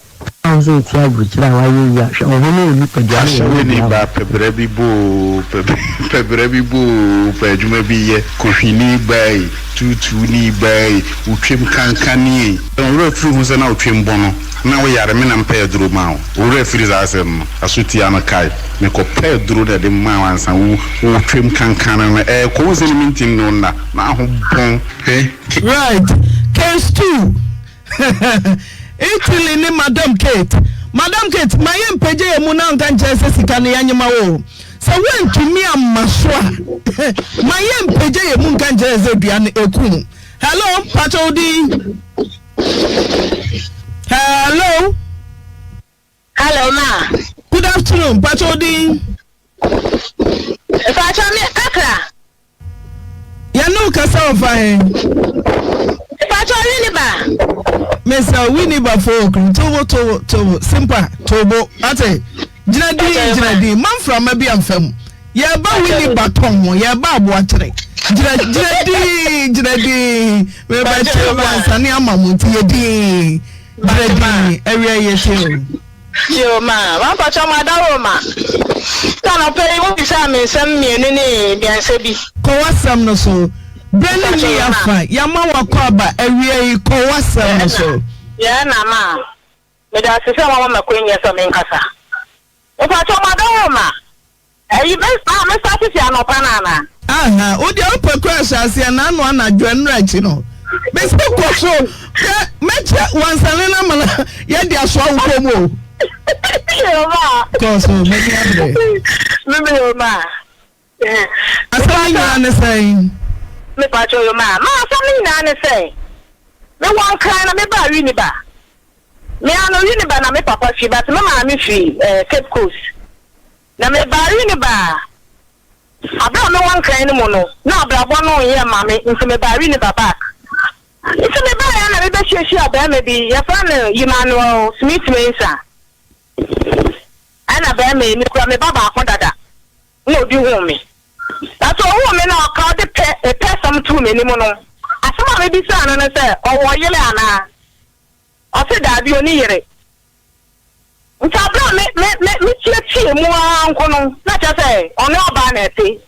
Anze ti abuchira wa ye ya sha ohun ni pejua ni ba pebre bibo pejuma biye kohini bai tutu ni bai utwem kankani onre firi hu se na utwem bono na wo yare me na mpa eduro ma wo onre firi za asem asuti ana kai me ko pedro de ma wansa wo utwem kankana na ko ze ni mintin no na ho bon right case 2 Italy ni Madam Kate, my empage mu na nka nche sika ne yanyema wo. So when to me amaswa. My empage mu nka nche duane eku. Hello, Patodi. Hello. Hello ma. Good afternoon, Patodi. Patodi Accra. Ya no kasa ofa Patodi ni ba. Mesa wini ba for to simple tobo ate jinadi man from maybe amfam ya ba wini ba ton ya ba abo atere jinadi we ba che ba sani amamuti yedi jinadi area yete yo ma wa pa cha ma dawo ma kana pe wo bisa me sam me ni bianse bi ko wasam no so Brenda ni afa ya ma wakọ ba area yi ko wasam no so ya na ma me da se ma ma kwenye so me nkasa o pa cho ma dawo ma e be me start si anopa na na aha o de o pe crash asia na no anadwo nra chi no me se ko so me che wansane na mana ya de aso awko mo yo ma ko so me ni abre me yo ma asani ya ne sai me pa cho yo ma asani na ne sai me wan kan na me ba wi ni ba me ano wi ni ba na me papa fi ba me ma me fi Cape Coast na me ba wi ni ba abra me wan kan ni mo no na abra bo no ye ma me nso me ba wi ni ba back nso me ba ya na me be hye aba me bi ya fa no Emmanuel Smith Mensa ana ba me ni kura me baba ko dada no di hu me that's all hu me na ka de pe some to me ni mo no asema me bi sa na say owo yele ana o se da bi oni yere nta bra me tie mu anko no na cha say oni oba na ete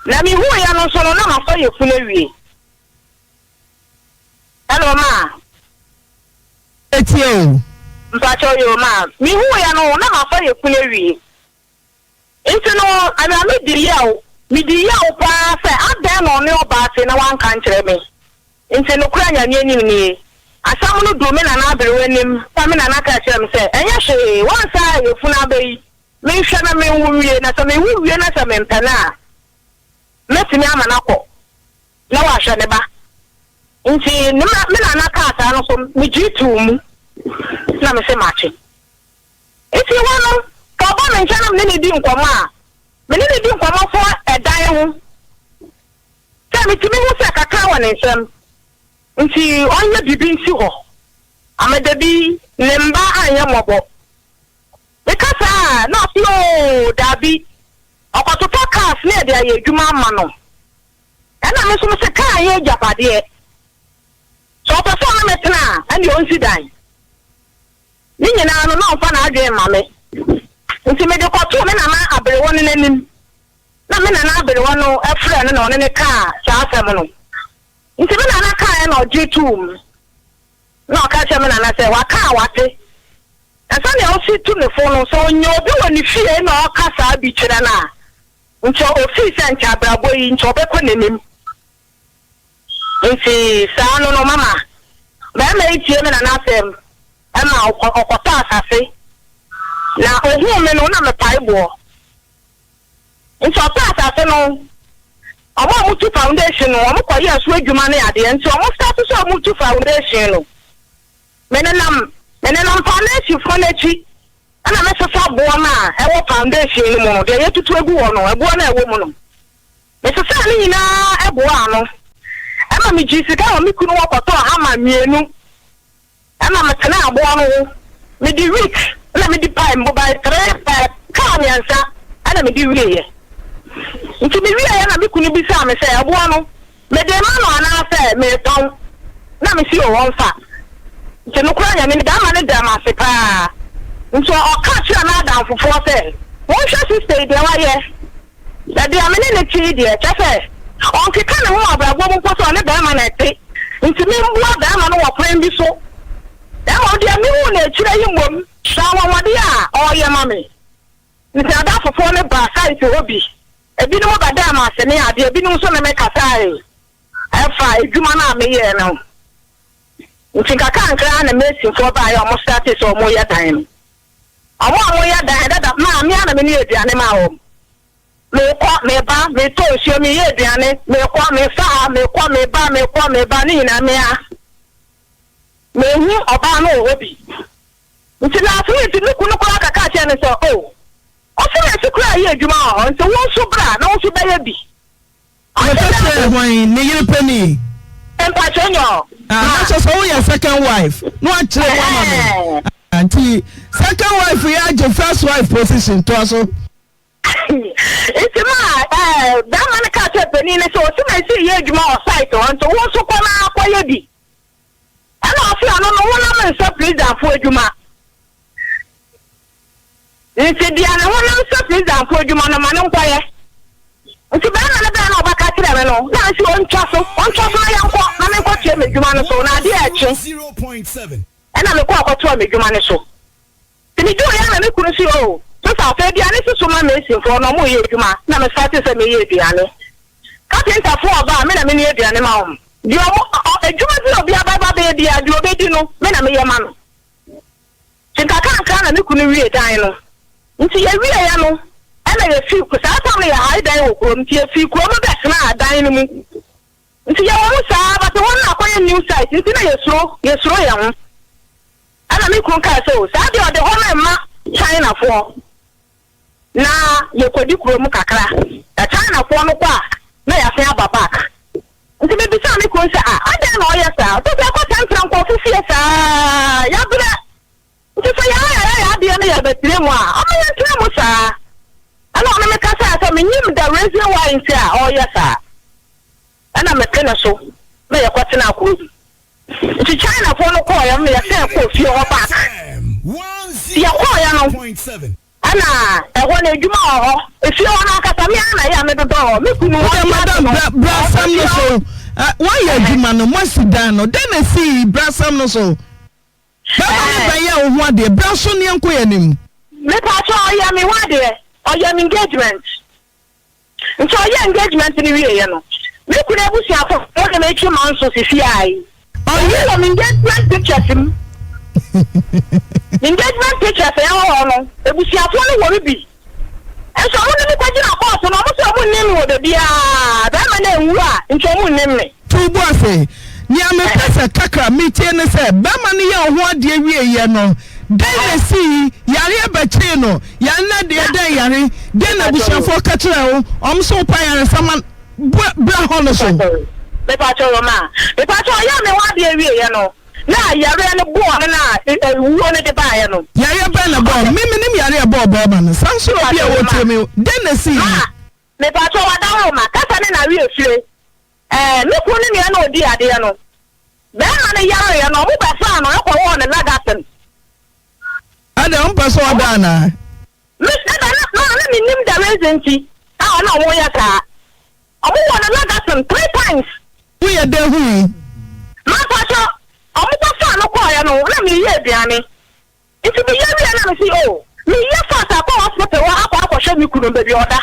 na mi hu ya no so no na ma fa ye fu na wie hello ma etio mpa cho yo ma mi hu ya no na ma fa ye fu na wie nti no ana me di yawo pa se adan no ne oba se na wan kan kire me nti no kura nya ni ni asam no do me na na abere wanim pa me na na ka kire me se enya hwe wan sa ye fu na be me hwe na me wu wie na se me wu wie na se me mpana me timi ama na ko na wa hwe ne ba nti me na na ka ata no so me jitu mu na me se machi nti wano ka ba me ncha na me ne di nkoma a me ne di nkoma fo edan ho ka me timi hu se kakra wa ne nsem nti onye bibi nsi ho amadabi ne mba anya mobo me kasa na flo dabi okototo cars na de aye adwuma ama no ana me so me se ka aye japade so person na metena ani onsi dan ni nyina no na ofa na adwe ma me nti me de kwato me na ma abere won nanim na me na abere won no efre no na one ne ka sa asem no nti me na ka na ojitum na ka che me na se wa ka wate asa ne o si tu ne fo no so nyo obi woni fie na o ka sa bi kire na nti office ncha abrabo yi nti obekọ nanim nti sa no mama ba me itie me na asem ama okota asase na ohu me no na me paibo nti okota asase no omo mutu foundation no omo koye aso adwuma na ade nti omo start so mutu foundation no menenam foundation for nechi ana me so fa bo na e wo foundation no mo de yetutu egu wo no egu na e wo mo no me so sa ni na e bo ano ama mi jisika o mi kunu wokoto ama mienu ama me tena abo no me di week na me di pay mobile 3 ka nyansa ana me di wiye nti me wiye na me kunu bi sa me se abo no me de ma no ana se me ton na me si o won fa nti no kura nya me da ma ne da ma se pa nti o ka tira na da fofo se won hwe sister de wa ye da de amene ne chi de chafe on ke kan ho abragbo mo poso ne da ma na te nti me mbo da ma no wo kwan bi so da mo de me hu na chira yi mbom shawa wode a o ye ma me nti ada fofo ne ba site obi ebi no ba da ma se ne ade ebi no so na me kasai efa eduma na me ye no nti kaka nkra na mesin fo ba ya omo start so omo ya dan omo ya dan da ma me ana me ne aduane ma wo me kwa me ba me to sio me ye aduane me kwa me fa me kwa me ba ni na me a me hu oba no obi nti na so nti nuku no kwa kaka che ne so o so na se kura ye adwuma ho nti won so bra na won so ba ya bi ne yere pani empachenyo so your second wife no actually woman auntie second wife ya your first wife position to so it's ma that man ka che pani ne so na se ye adwuma o site on so won so kwa na akwa ye bi ana ofi ano no won na me so president fo adwuma nti dia na won na so president fo adwuma no ma ne nkwa ye nti ba na be na obaka kire me no na si on twaso na yanko na me kwatue me dwuma no so na de ache 0.7 ena me kwa kwatue me dwuma no so tini jo ya na me kunu si o so sa fe dia ne so ma me sin fo no mo ye dwuma na me start se me ye duane kapenta fo oba me na me ye duane ma o di o edwuma bi obi aba be dia di obedi no me na me ye ma no tinka kan na me kunu wie dan no nti ye wie ya no ana ye fi ku sa ta me ya ai dan wo ko nti ye fi ku mo be na dan ni mu nti ye wo sa ba to won na ko ye new site nti na ye suro ya ho ana me kun ka so sa de o de ho na ma China fo na ye kwadi kuro mu kakra da China fo no kwa na ya fa aba back nti me bi sa me kun sa ada na o ye sa to se ko tantran ko fu fie sa ya bra nti fa ya de na ya betire mu a o me ya mu sa ana ona me kasa asa me nyim da reason why nti a o yes a ana me kana so me ya kwatena ko nti China fo no ko ya me ya se ko fie ho ba ya ko ya no ana e ho na edwuma ho e fie ho na kasa me ana ya me dodo me kunu wa madam brasam no so why ya edwuma no mo sidan no den na see brasam no so ba ba ya ho ade braso ne enko ya nim me pa cho ya me wa de oyem engagement nso oyem engagement ni wie ye no me kuna busi afọ o de me chi man so sisi ai oyem engagement pictures engagement pictures ya ho no ebusi afọ no wo bi enso mo ni ko jina course no mo so mo nim wo de bia da ma na enwu a nso mo nim me tubu afi ni amepesa kakra metie ne se ba ma ne ya ho ade wie ye no den see yare bachi no yanna de den yare den na bushafo kachira wo omso pa yare sama bra hono so me pa cho ma me pa cho ya me wa de wie ye no na yare ne bo na wo ne de ba ye no yare ba na bo me nim yare bo ba no sanso obi a wo temi den na see me pa cho wa da ho ma kasa ne na wie fire me ko ne ne na odi ade no be ma ne yare ye no mo ba fa no e ko wo ne lagasen ada on paso adana Mr. na me nim da reason na wo ya ka omo wona lagasen 3 times we ya de hu ma pa so omo pa fa no ko ya no na me ye aduane nti me ye bia na me si o me ye fa sa ko hospital wa akwa hwe mi kunu bebi oda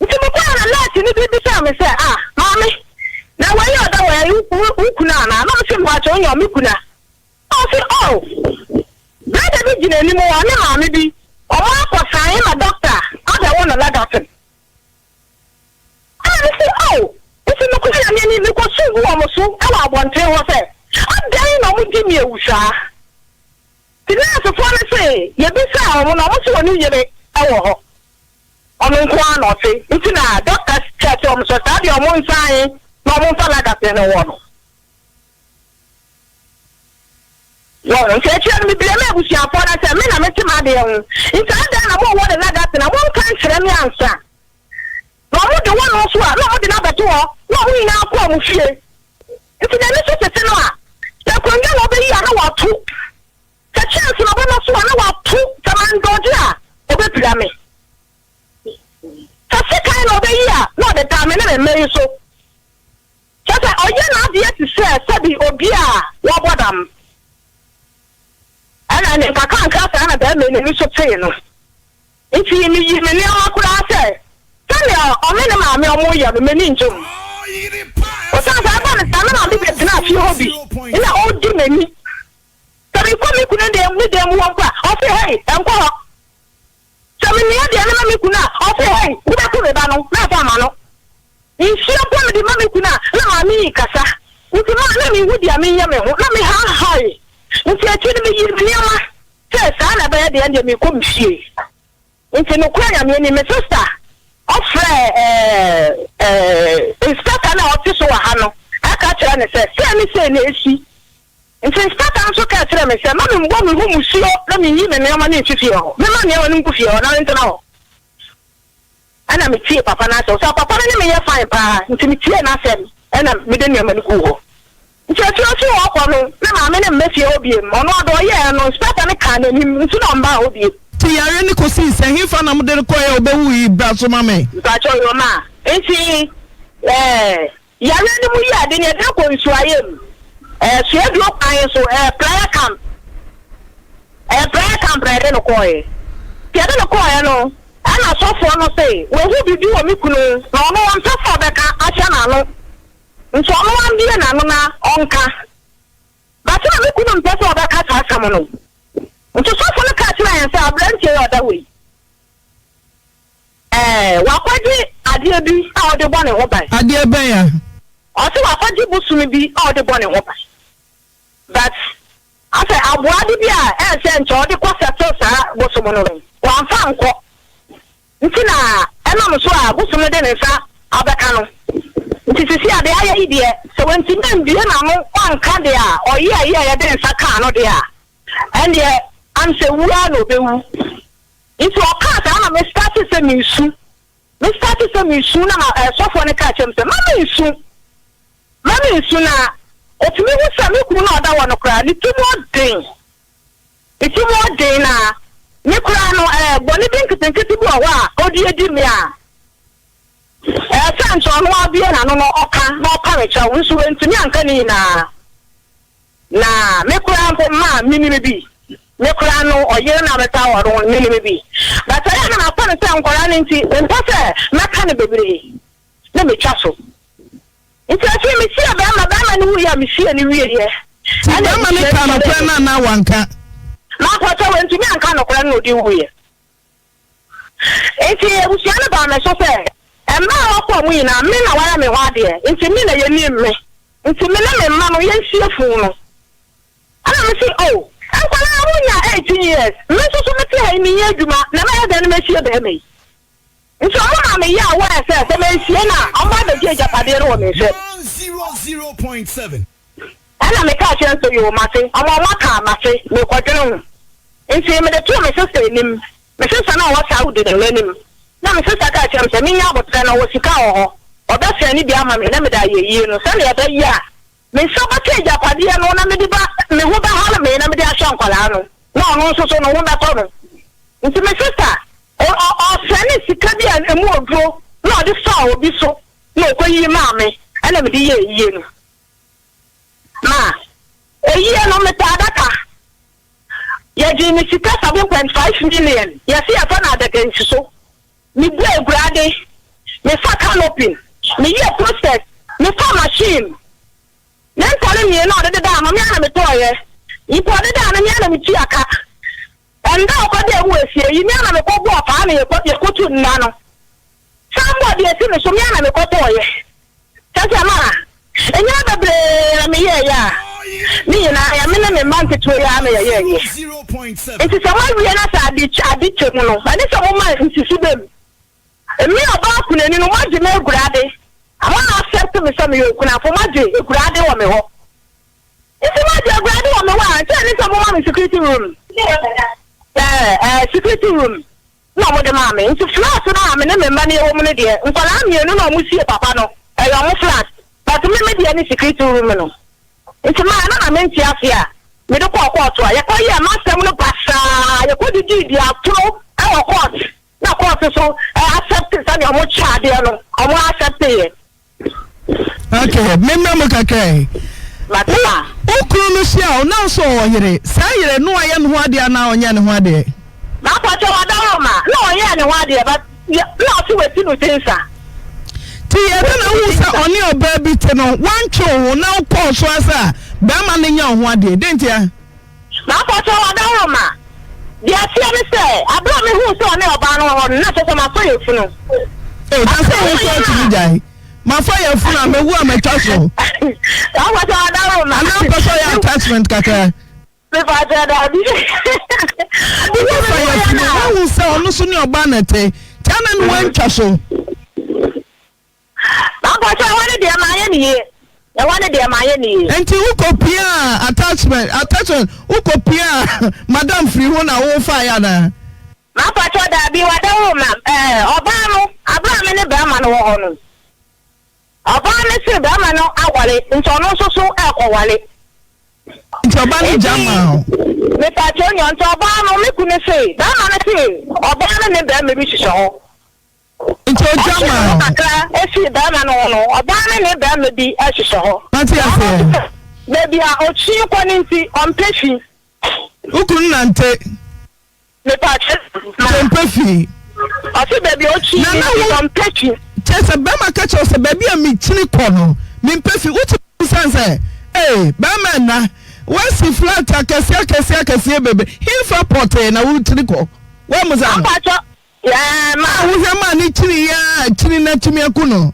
nti me kwa na lati ni bi sa me se mami na we ye oda we ukuna na me se ma cho nyo mi kuna o si brother bi jina ni mo wa ni maami bi o ma ko sai ma doctor ada wona la doctor I say isi no ko ya ni ko su wo mo su e wa abonte wo se adan na mo di mi ewusa ti na so fo na say ye bi sa o mo na mo so ni yebe e wo ho o mo nko an o se nti na doctor check o mo so ta di o mo nsan na mo fa la doctor no wo no yo nti e chia mi bia me abusi afọ na se me na me ti ma de hu nti adan na mo wo de la doctor na mo kan kire mi ansa no mo de wonu so a no mo de na beto ho no mo ina akọ mo fie nti na ni so tete no a se ko Akonja no be ya na watu. Ka chance na bona so na watu tamandoje a obepira me. Ka se kai no be ya no the time na me so. Sasa oye na dia ti se sabi obi a wo bodam. Ana ne ka kan ka sa na be me ni so tee no. Nti ni yi me ni akura se. Tani o me na ma me o mo ya me ni njom. Osan sa ba na na bi be na fi hobi. Ina o di me ni. Tabi ko mi kuna de mu won kwa. O say hey, enko. Tabi ni de na mi kuna. O say hey, ku ba ku be ba no, na fa ma no. Nsi o kwa de ma mi kuna, na ma mi kasa. Nti ma na mi wudi a mi ya me ho, na mi ha hai. Nti a tuni mi yi mi ama. Se sa na ba de ande mi ko mi fie. Nti no kwa ya mi ni me sister. Ofre inspector na otiso wa ha no. Aka kira ne se se na esi. Nti inspector nso ka kira me se ma me mbo me hu musuo na me yi me ne ama na efifie ho. Me ma ne wani mkufie ho na nti na ho. Ana me tie papa na so papa na me ye fine pa nti me tie na sem ana me de ne ma ni ku ho. Nti ati o si wo kwa no na ma me ne mmefie obi em ono do ye no inspector ne ka na ni nti na mba obi. Ti yare ni kosi se hinfa na mo de ko ye obewu yi bra so ma me. Ba cho yo ma. Nti yare ni mu yi ade ne de ko nsu ayem. So e do kan so prayer camp. Prayer camp re no ko ye. Ti ade no ko ye no. Ana so for no say, we hu bibi wo mi kunu, na ono won tafo beka acha na no. Nso ono wan bi na no na onka. Ba se mi kunu mpese beka ta asam no. Nso so for no ka tira yan say abranche yo da we. Wa kwaji ade bi a ode bone ho bai. Ade ben ya. O se wa kwaji busumi bi a ode bone ho bai. But ase aboade bi a se ncho ode kwa settle sa bosumo no. Wa amfa nko. Nti na ena mo so a busume de ne sa abeka no. Nti sisi ade aye ide so wenti na mbie na mo kwanka de a oye aye aye de nsa ka no de a. Ende am se wura no bewu. Nti o ka sa na me start se mi su. Me start se mi su na so fo ne ka chem se ma me su na otumi hu sa me kunu na oda wo no kra ni tumo den. Itumo den na ni kura no boni bin kitenkiti bu wa odi edi mi a sancho no abie na no oka no oka recha nsu wentumi anka ni na me kura mpo ma minimi bi me kura no oyere na beta woro minimi bi but I na pa ne se nkora ne nti mpo se maka ne bebre na me twa so nti afi me sia ba ma ni wu ya me sia ni wie ye ana ma ne ka no kwa na wanka. Na kwata wentumi anka no kora no di wuye. Enti ebusiana ba me so se emma akwa mu ina me na wara me ho ade enti me na yeni me enti me na me ma no yensie fu no ana me say oh ankwala amunya 18 years me so me tie ni yaduma na me da na me sie be me enti o ma me ya wa se me sie na o ma be je japade ro me se 100.7 ana me ka chen so yo ma se o ma ka ma se me kwadwenu nti me de to me sister nim me sister na wa sa ude de nim na me sister ka chem se me nya abotre na wo sika ho oda se ni bia ma me na me da yeyi no se na da yi a me so ba te japade no na me di ba me ho ba hala me na me di asha nkwala no na ono so no wo ba to no nti me sister o se ni sika bia emu odro na odi sa obi so na okoyi ma me ana me di yeyi no ma eyi no me ta daka ya ji mi sika 7.5 million ya si afa na daga nso mi bu egurade mi fa canopy mi ye process mi fa machine na ntale mi na de da ma mi ana mi toye ipo de da na mi ana mi ti aka enda o ko de wu esie yi mi ana mi ko bu afa na ye ko tu nna no somebody esi mi so mi ana mi ko toye tata ma enya bebre mi ye ya ni na ya me na me man ketu ya na ye 0.7 Enti sama wie na sa adi chemu no ani so mo man nsisi bem emi oba ku nani no maje me gurade ama na accept me so me yokuna fo maje gurade wo me ho enti maje gurade wo me wa enti ani so mo man security room security room no mo de ma me enti flat na me na me ma na ye wo mo ne de nkola mienu na mo sie papa no e yo mo flat but me de ani security room no It's my anamenti afia. Me do call court wa. Ye ko ye masem no pasa. Ye ko di dia pro e court. Na court so accept it and omo cha de no. Omo accept it. Okay, memra mo kakrai. Matama. Okuru no sia o na so oyere. Sa yere no aye no ho ade ana onya ne ho ade. Na kwacho wada ma. No onya ne ho ade but no si we tinu tensa. Ti ye na hu sa oni oba bi te no wan tro na ko so asa ba ma ne nya ho ade dentia. Na kwacho wada ma. Dia tia me say abro me hu so oni oba no ho na so ma so ye funu. Eh, that's how we go to die. My fire funa me wu ametwa so. I was on na person your attachment kaka. Me fa da bi. We fire funa wu say onu so ni oba na te. Tana no wantwa so. Na ko so wani de ma ye ni. E wani de ma ye ni. Enti wu kopia attachment wu kopia madam free ho na wo fire na. Na ko so da bi wa da wo ma oba no abra me ne ba ma no wo ho no. Oba me se ba ma no awale nso no so ekowale. Nso ba ni jama. Me pa cho nyo nso oba no me ku ne se ba ma na se oba ne ba me bi hihye ho. Nso jama. Akra esi ba ma no oba ne ba me bi hihye ho. Mati afa. Maybe a ochi ko ni nti on pefi. Ukun nante. Me pa cho on pefi. Oti baby ochi on pefi. Chese bema kacha ose baby a mi chini kono mi mpefi uti sanse bema na wasi flat akesi bebe hinfa pote na utiri ko wa muza ya ma wuhe ma ni chini na chimi akuno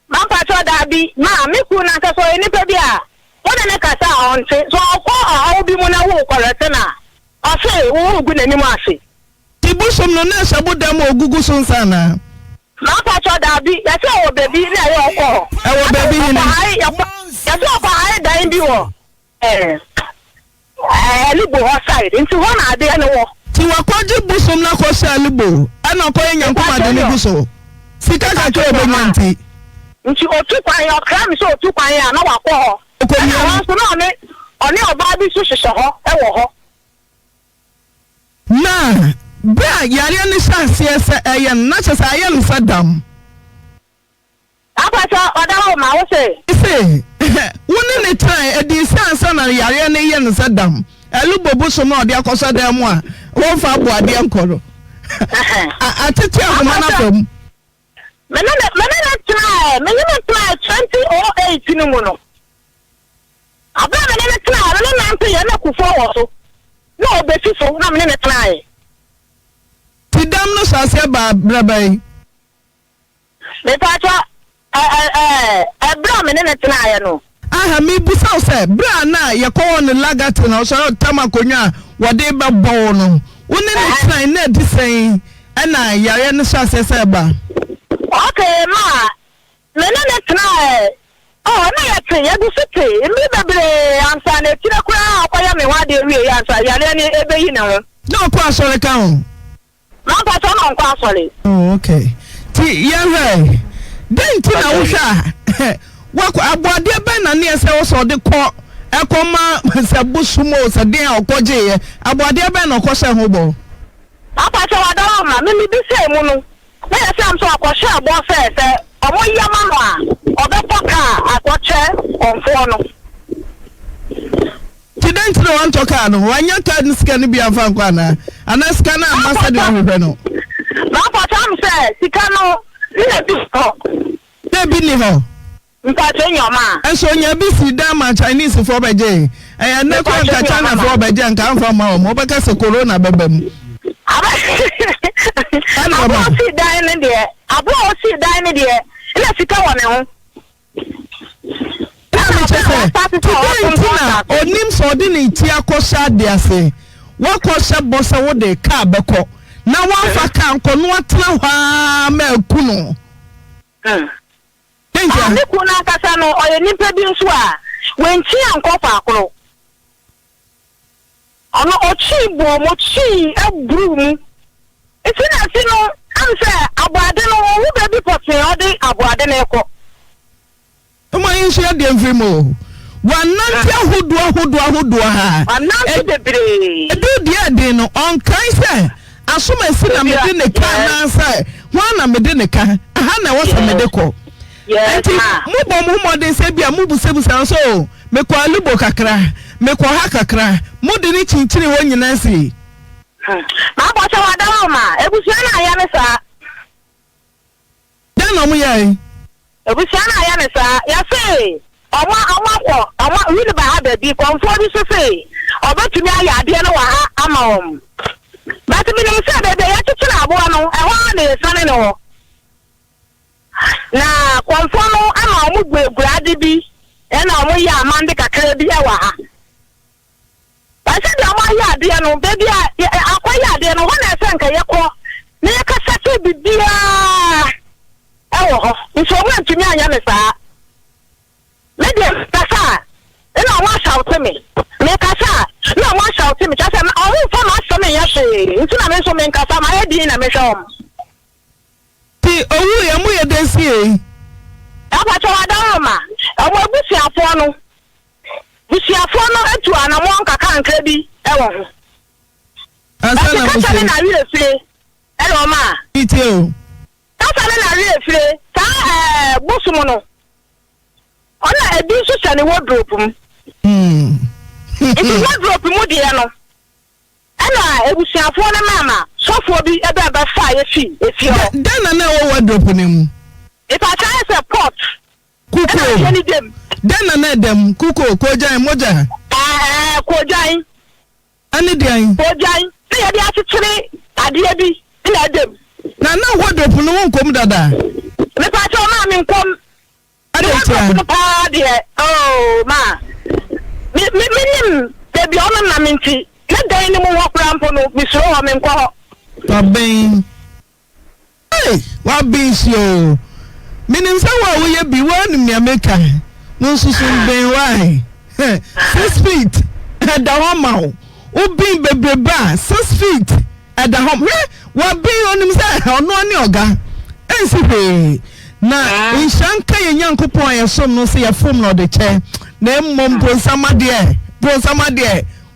ma pacho dabi ma mi ku na kaso ni pe bia wona ne kasa onte so ko obi mu na wo korete na ose wo gu na ni mu ase tibusom no na shabu dam ogugu so nsana ma pacho dabi ya se wo baby ni ayo ko e wo baby ni ya se ko ai dan bi wo libo side nti ho na ade ne wo ti wakoji busom na ko sha libo ana ko yanyankuma de ni buso sika ka to be nyanti nti otu kwan ya kra mi so otu kwan ya na wakọ ho ko ni so na oni oba bi so hyehyɛ ho e wo ho na bra yare ne hyasie se eye na chese aye no sadam apata odawo ma wo se woni ne try edi sansa na yare ne ye no sadam elubobu so na odi akoso dem a won fa abo ade enkoro atete ahoma na fam menene try 2008 ni mu no abra menene try no na nto ye na kufo wo so no obesi so na menene try tidam no sase ba brabai me pacha bra menene try no aha mi busa se bra na ye ko ne lagati na so tamakonwa wode ba bo no woni ne try na disen na yare ne sase se ba okay ma menene try na yete ye du sete mi bebre ansa na tire kura akoya me wa de wie ansa yare ni ebeyi na ho no ko asore ka ho na pacha na nko asore oh okay ti yare den ti na wo hwa wako aboade be na ne se wo so de ko ekoma se busumo se den okoje ye aboade be na okose ho bo apacha wada ma mi bi se mu no na ye se am so akoshe abo se omo yama no a obepoka akoche onfo no ti den ti no antoka no wanya card scan bi amfa kwa na anaska na ambassador ahwe no na apacha am se sika no ni bi ko de bi ni ho mpache nyoma enso nya bi si dama Chinese for beje ne ko ka China for beje nka amfa ma o mo beka se corona bebam abo si dai ne de ina sika wa me ho onim so de ne ti akosha de ase wakosha bosa wo de ka beko na wanfa ka nko no atena hwa ma akuno ne kuna kasa no oye nipa bi nso a wenchi ankofa akoro ono ochi bo mo chi abru mu etina ti no am se abuade no wo be bi potin odi abuade na eko ma yin share dem free mo Wananti ahodo ha. Wananti bebre. Edu dia de no on kan say asoma si na mede ne ka na say wana mede ne ka aha na wasa mede ko. Enti mo modern say bia mo busebusa so me ko alubo kakra me ko ha kakra mo de ni chinchiri wo nyina si. Ma bo cha wada ma ebusia na ya ne sa. Dan no mo yai. Ebusia na ya ne sa ya say Awa really by have a big comfort to say. Or bet to me, I didn't know I'm home. But to be said that they have to tell I want a son in law. Now, conform, I'm a good grady and I'm a young man, the Caribbean. I said, I dear no, baby, I quite dear no one I think I call. Make a set be dear. Oh, it's all to me, I am. Maybe Kasa, and I want shout to me. Make Kasa, no one shout to me. Just I'm all for my son. Yes, it's not a man, Kasa, my idea in a mission. Oh, I'm with this here. Apa Chawadama, I will be a phone. We see a phone to an among Kakan Kirby. Ewan. I really say, hello, ma. It's you. That's I really say, Bosumono. Ona ebi so chane wardrobe Iti wardrobe mu de no. Ana ebusuafo na mama, sofo bi ebe ba fa efi o. Dan na wo wardrobe ne mu. If I try say pot. Kuko. Dan na dem kuko kojan moja. Kojan. Ani dian. Kojan. Se ye dia titire ade bi na dem. Na wardrobe no won kom dada. Me pa cho ma mi nkom. Oh, ma. Me baby on na minti. Let day ni mo walk around for no bisro o me nko. Tabin. Hey, what beans yo? Meaning say wa we be one me America. No susun ben why. 6 feet at the home. O bin bebreba 6 feet at the home. What be on him say ono ani oga. Ensipe. Na inshanka ye nyankopon ye som no se ye fom no de che na mmom bronsama de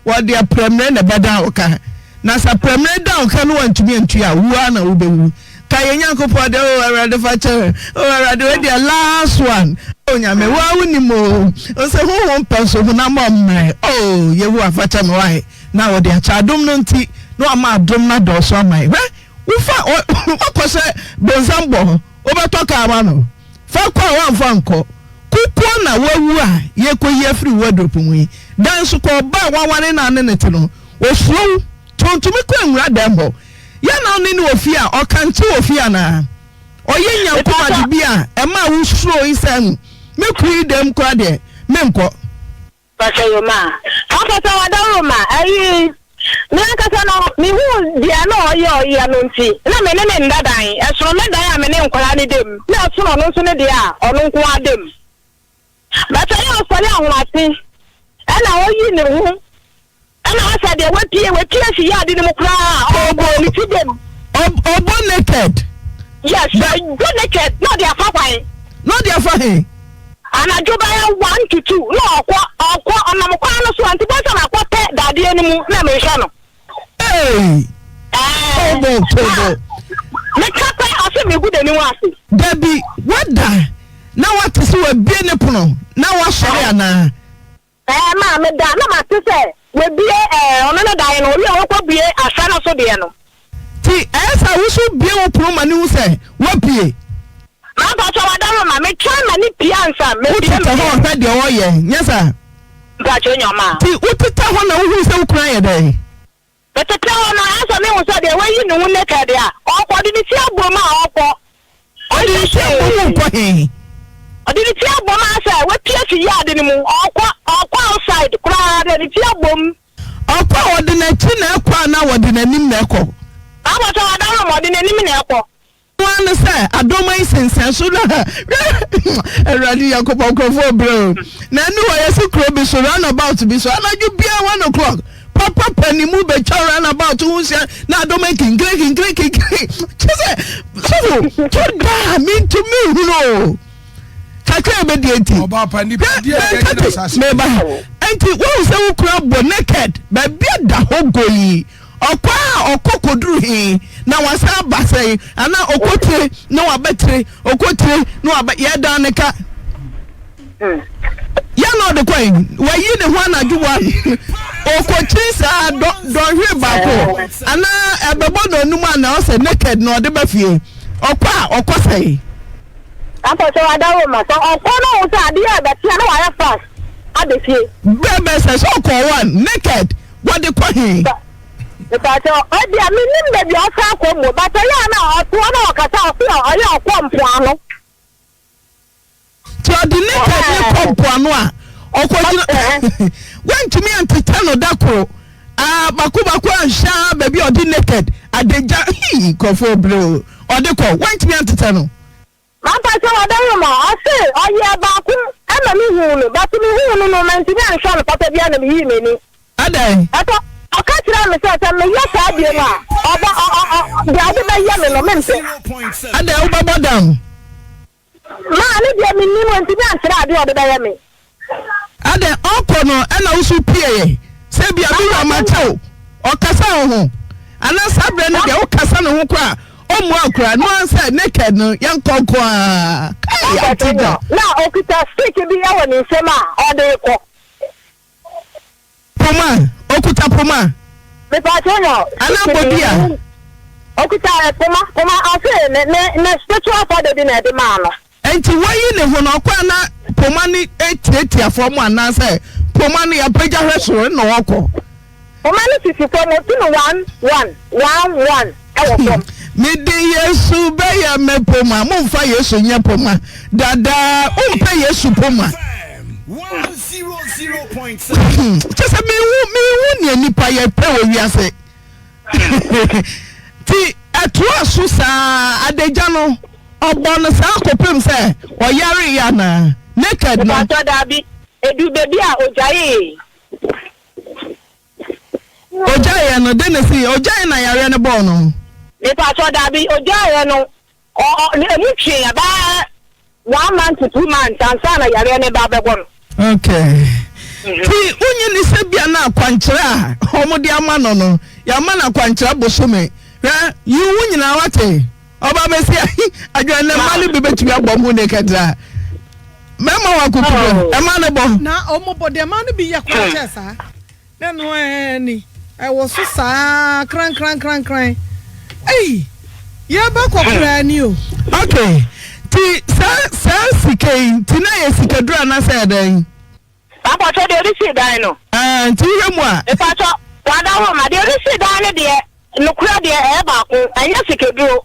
wo de premre na beda oka na sa premre da oka no wantumi antua wua na wo bewu ka ye nyankopon de o arade fa che o arade we de last one o nyame wa wunimo o se ho penso na momre o ye wu afa che me wai na wo de acha dom no nti no ama dom na do so amai wo fa o se bonsambo Obatoka amano. Fakwa wanfa nko. Kuko na wawu a ye koyi free wardrobe mu. Dan so ko ba wawane na ne nete no. Osuro tontumi ko nwura dembo. Ya na oni ni ofi a okanti ofi ana. Oye nyankoma de bia e ma wo suro isam. Me kuri dem ko ade. Me nko. Pasa yo ma. Pasa wadawo ma. Ayi Naka no mi hu dia no oye no nti na me ne ndadan esoro me dan a me ne nkwara ne dem na esoro no so ne dia ono nko adem bata ya osori ahwate na oyi ne hu na asa de wapie si ya de ne mukra obo ni tidem obo naked yes go naked no dia fapai ana juba ya 1 to 2 no okwa onamkwa no so anti bosa na kwate dade animu na me hwa no Tobo me kapa ase me gude ni wase Debbie wada na wate se we bie ne pono na wa sori ana ma me da na ma te se we bie ono na dai no wi okwa bie asa na so de no ti esa wo so bie wo pono ma ni wo se wa bie ma ba cho wada ma me try ma ni piansa me bie me ho pe de wo ye nyesa ga cho nyoma ti utita ho na wo se wo kura ye dai But tell no answer me was the way you know naked there. Or did you see Boma or did you see or did you see Boma say what PS yard anymore or outside crowd and it's your boom. Or power than a chin now what in a nimneko. I was all more than any minute. One say I don't mind sense and so radio for bro. Now I see crowd so run about to be so I you be at 1 o'clock. Papa penny move a run about to now don't make great. Just so me to me, you know. kakra be die enti oba pa ni die e sase meba enti wo se wo kura bo naked ba bia da hogoyi okwa okokoduru hi na wasa basai ana okotre na wabetre okotre na waba ye dan ne ka ya no de kwan wayi ne ho anadwo wa okotri sa do hwe bako ana ebebo no num ana o se naked no de ba fie okwa okosai Apo so adawo ma so okono wo sa ade e be tia na wa ya fast adefie bebe se so ko one naked what the kwahin but odi a mi nim be bi o sa ko mo but ya na oto na okata o ya okwo mpo ano to the naked ni kompo ano a okojina wantumi antitano dako baku ansha baby odi naked adeja kofo bro odeko wantumi antitano Mapa so adawo ma o se oye baku e ma mi hunu but mi hunu no mantimi ansha no papa bia na mi yi meni adai ato okatira me se me ya sa die ma oba dia de ba ya me no mente adai ubabo down ma ni dia mi ni mo ntimi ansha ade o de ba ya me adai okono e na usu pie se bia bi wa matao okasa ho ana sabre no de okasa no ho kwa omo akura no answer naked no yankonko a kai atiga na okita stick bi ya woni nsema o de ko poma okuta poma me pa tonyo ana bodia okuta poma ase ne spiritual father bi na de ma no enti wayi ne ho no kwa na poma ni etiatia form ana say poma ni apeja hwesoro no woko poma ni sisi form 1 ewo form midi Yesu be ya me poma mumfa Yesu nya poma dada umpe Yesu poma 100.7 just me wu nipa ye pe wo wiase ti atua so sa adeja no obon sa kopem se oyare ya na naked no to da bi edu bebi a ojaye no denesi ojaye na yare ne bo no me pa to da bi ojaye no emu twe ya ba 1 month to 2 months ansa na yare ne ba bego no okay ti unyi ni se bia na kwankyera omudi ama no ya ma na kwankyera bosome yi unyi na wate oba besi adwa na mali bi betumi agbomu ne kedra mema wa kukudo e ma ne bo na omobo de ma no bi ya kwache sa na no ni e wo so sa kran ei ya ba kokra ni o okay ti sa sikei ti na ye sikedra na sa den papa to de risi dan no ti hemu a e pa to wada ho ma de risi dan ne de nukura de e ba ko anya sikedro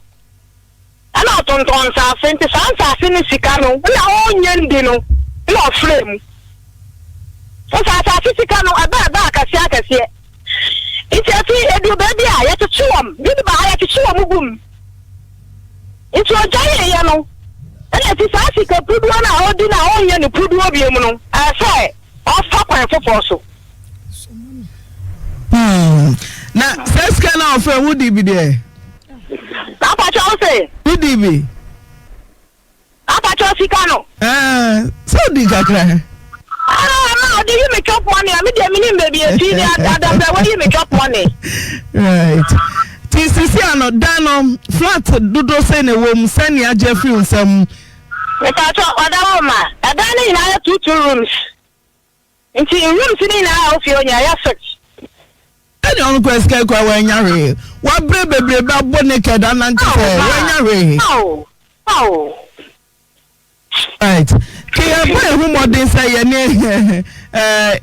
ana tonton sa senti sa ni sika no na onye ndi no na frame so sa sika no aba akase iti ati edu baby a ya tuwam bi ba ya tuwam gum iti ojaye ya no ana ti sa sika pudu na odi na onye ni pudu obi emu no say ofa kwan fofo so na seska na ofa wudi bi de apa cho say wudi bi apa cho sika no so di kakra no do you make up money I mean me baby e fi that where you make up money right ti sisi ano dano flat dodo say na wom sani aje fi unsam e ta cho oda ma adana ina ya 2 rooms nti rooms ni na ofi onya ya 6 any on kwesika kwa wanyare wa bebre ba boneke da na ntse wanyare right kaya boy who modern say ye ne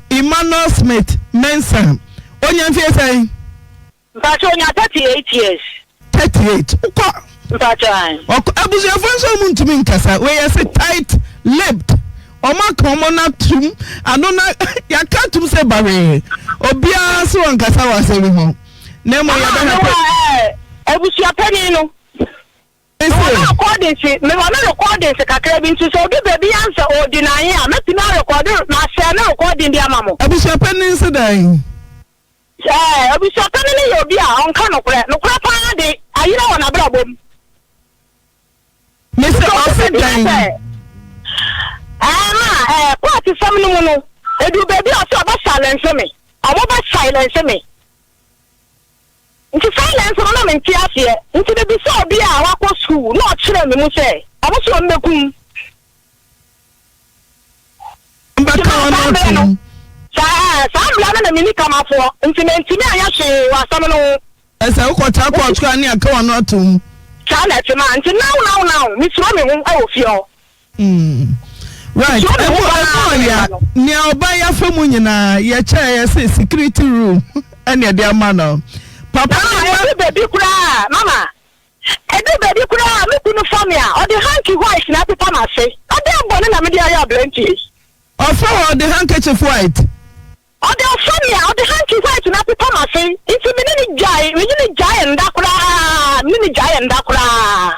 Emmanuel Smith Mensa onya mfie say mpacho onya 38 years 38 uko mpacho abuzu afanso mu ntumi nkasa we yes tight lipped oma na tum anona yakatum se bare obia so nkasa wase bi ho na mo ya ba ha abusu apani no recording kakra bi nti so do baby answer ordinary a metina record na share na recording dia mamo abusu apani se dan abusu apani ne yo bi a onka no kura pa de ayira wona brabom me se o se dan some no. I do baby also about silence me. I about silence me. Into silence on them in Tiasia. Into the beside be our school, not children, you say. I was on the coon. Some level a minute come up for intimate to me. I say, was some no. As I got up on Scania, go on not to. Challenge a man to now, Miss Roman, oh, feel. Right. Now, buy a famuna, your chair, say security room, and your dear man. Papa, baby, Mama. I do baby, look on family, or the hanky white, not the Pama say. I don't want to media plenty. Or for the handkerchief white. Or the family, or the hanky white, not the Pama say. It's a mini giant, mini giant,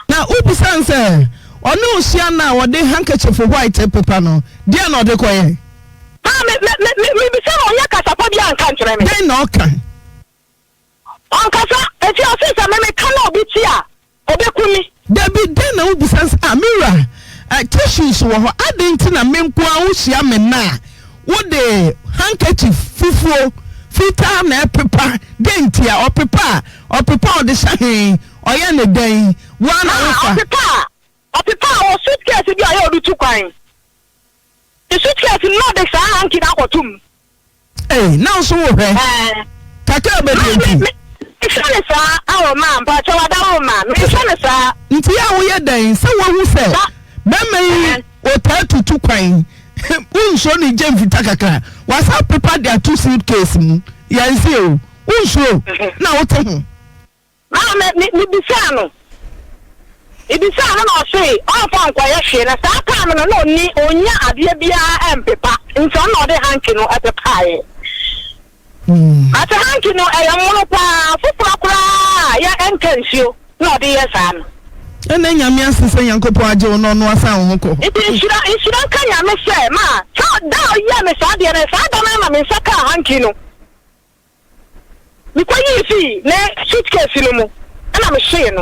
Now, Ubi Sansa. Or no, Siana, or the handkerchief of white paper, no. Dear, no, the choir. Maybe some of your Casapodia and country. They no can. Uncle, if your sister, I cannot be here. Obekumi. There be then no business, Amira. Tissues were adding to a menkwa, Siamena. What the handkerchief, fufu, fita, na paper, dentia, or paper, the shine, or yan a day, one hour. A paper or suitcase if you are able to climb. The suitcase is not the hanky out tomb. Eh, now so, Taka, baby. Our man, but our man, Ntia, we are dying. Someone who said, Mamma, or tattoo to crying. Unshoni Jem Vitakaka was how prepared their 2 suitcases. Yes, you. Unsho. Now, tell him. Mamma, Nibisano. Ibisano, I'll say, all found quiet shade. As I come and no need Onya Abia and Pepper in some other hanking at the pie. At a hanky, no, I am one of football, ya entrance you, no, dear son. And then your master say, Uncle Pajo, no sound. It is you don't can you say, ma, down, ya, Miss Adia, and I don't know, Miss Saka Hankino. Because you see, ne suitcase, you know, and I'm a shame.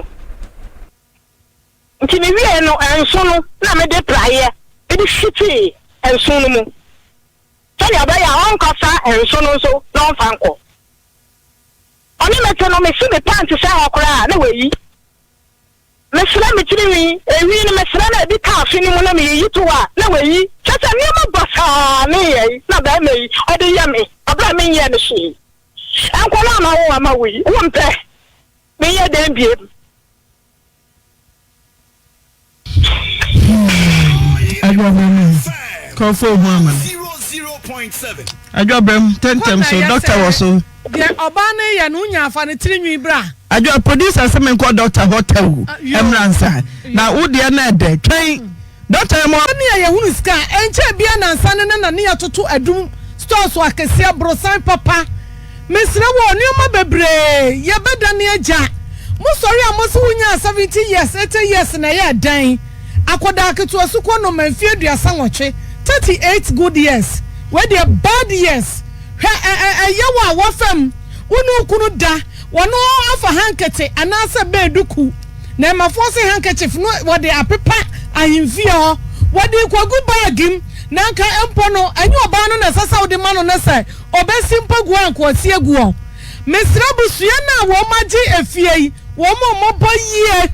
Until we are no, and so no, I'm a prayer, it is shitty, and so no. Tell you about your own casa and so no fanco. Only let no me see the pants to say or cry, no way. Miss Lemmy, and we in Miss Lemmy, the car, finishing me, you two are, no way. Just a new bus, me, not that me, or the yummy, or that me, and the she. And Colana, I'm away, one pair. Me, a damn babe. I got call for woman. 0.7. I got them 10 times so doctor was so. Yeah, Obana Yanunya for the Trini bra. I got producer something called Dr. Hotel. Emransa. Now, who dear Ned? Train Dr. Monia Yahuska and Chabian and Sanana near to Adum stores so I can see a brosan papa. Miss Rawo, Numa Bebre, Yabadania Jack. Musori Amosunya 70 years, 80 years, and I am dying. Aquadaka to a Sukono Menfiedia sandwich, 38 good years. Where they are bad years. Yawa wafem unu kunu da wano afa handkerchief anasa beduku na ma force handkerchief no what they apepa ahimfia what they kwagu bagim na nka empo no anyi oba no na sasa odi ma no na sai obesi mpagu anko asie guo mesra busua na wo maji efie wo mo boye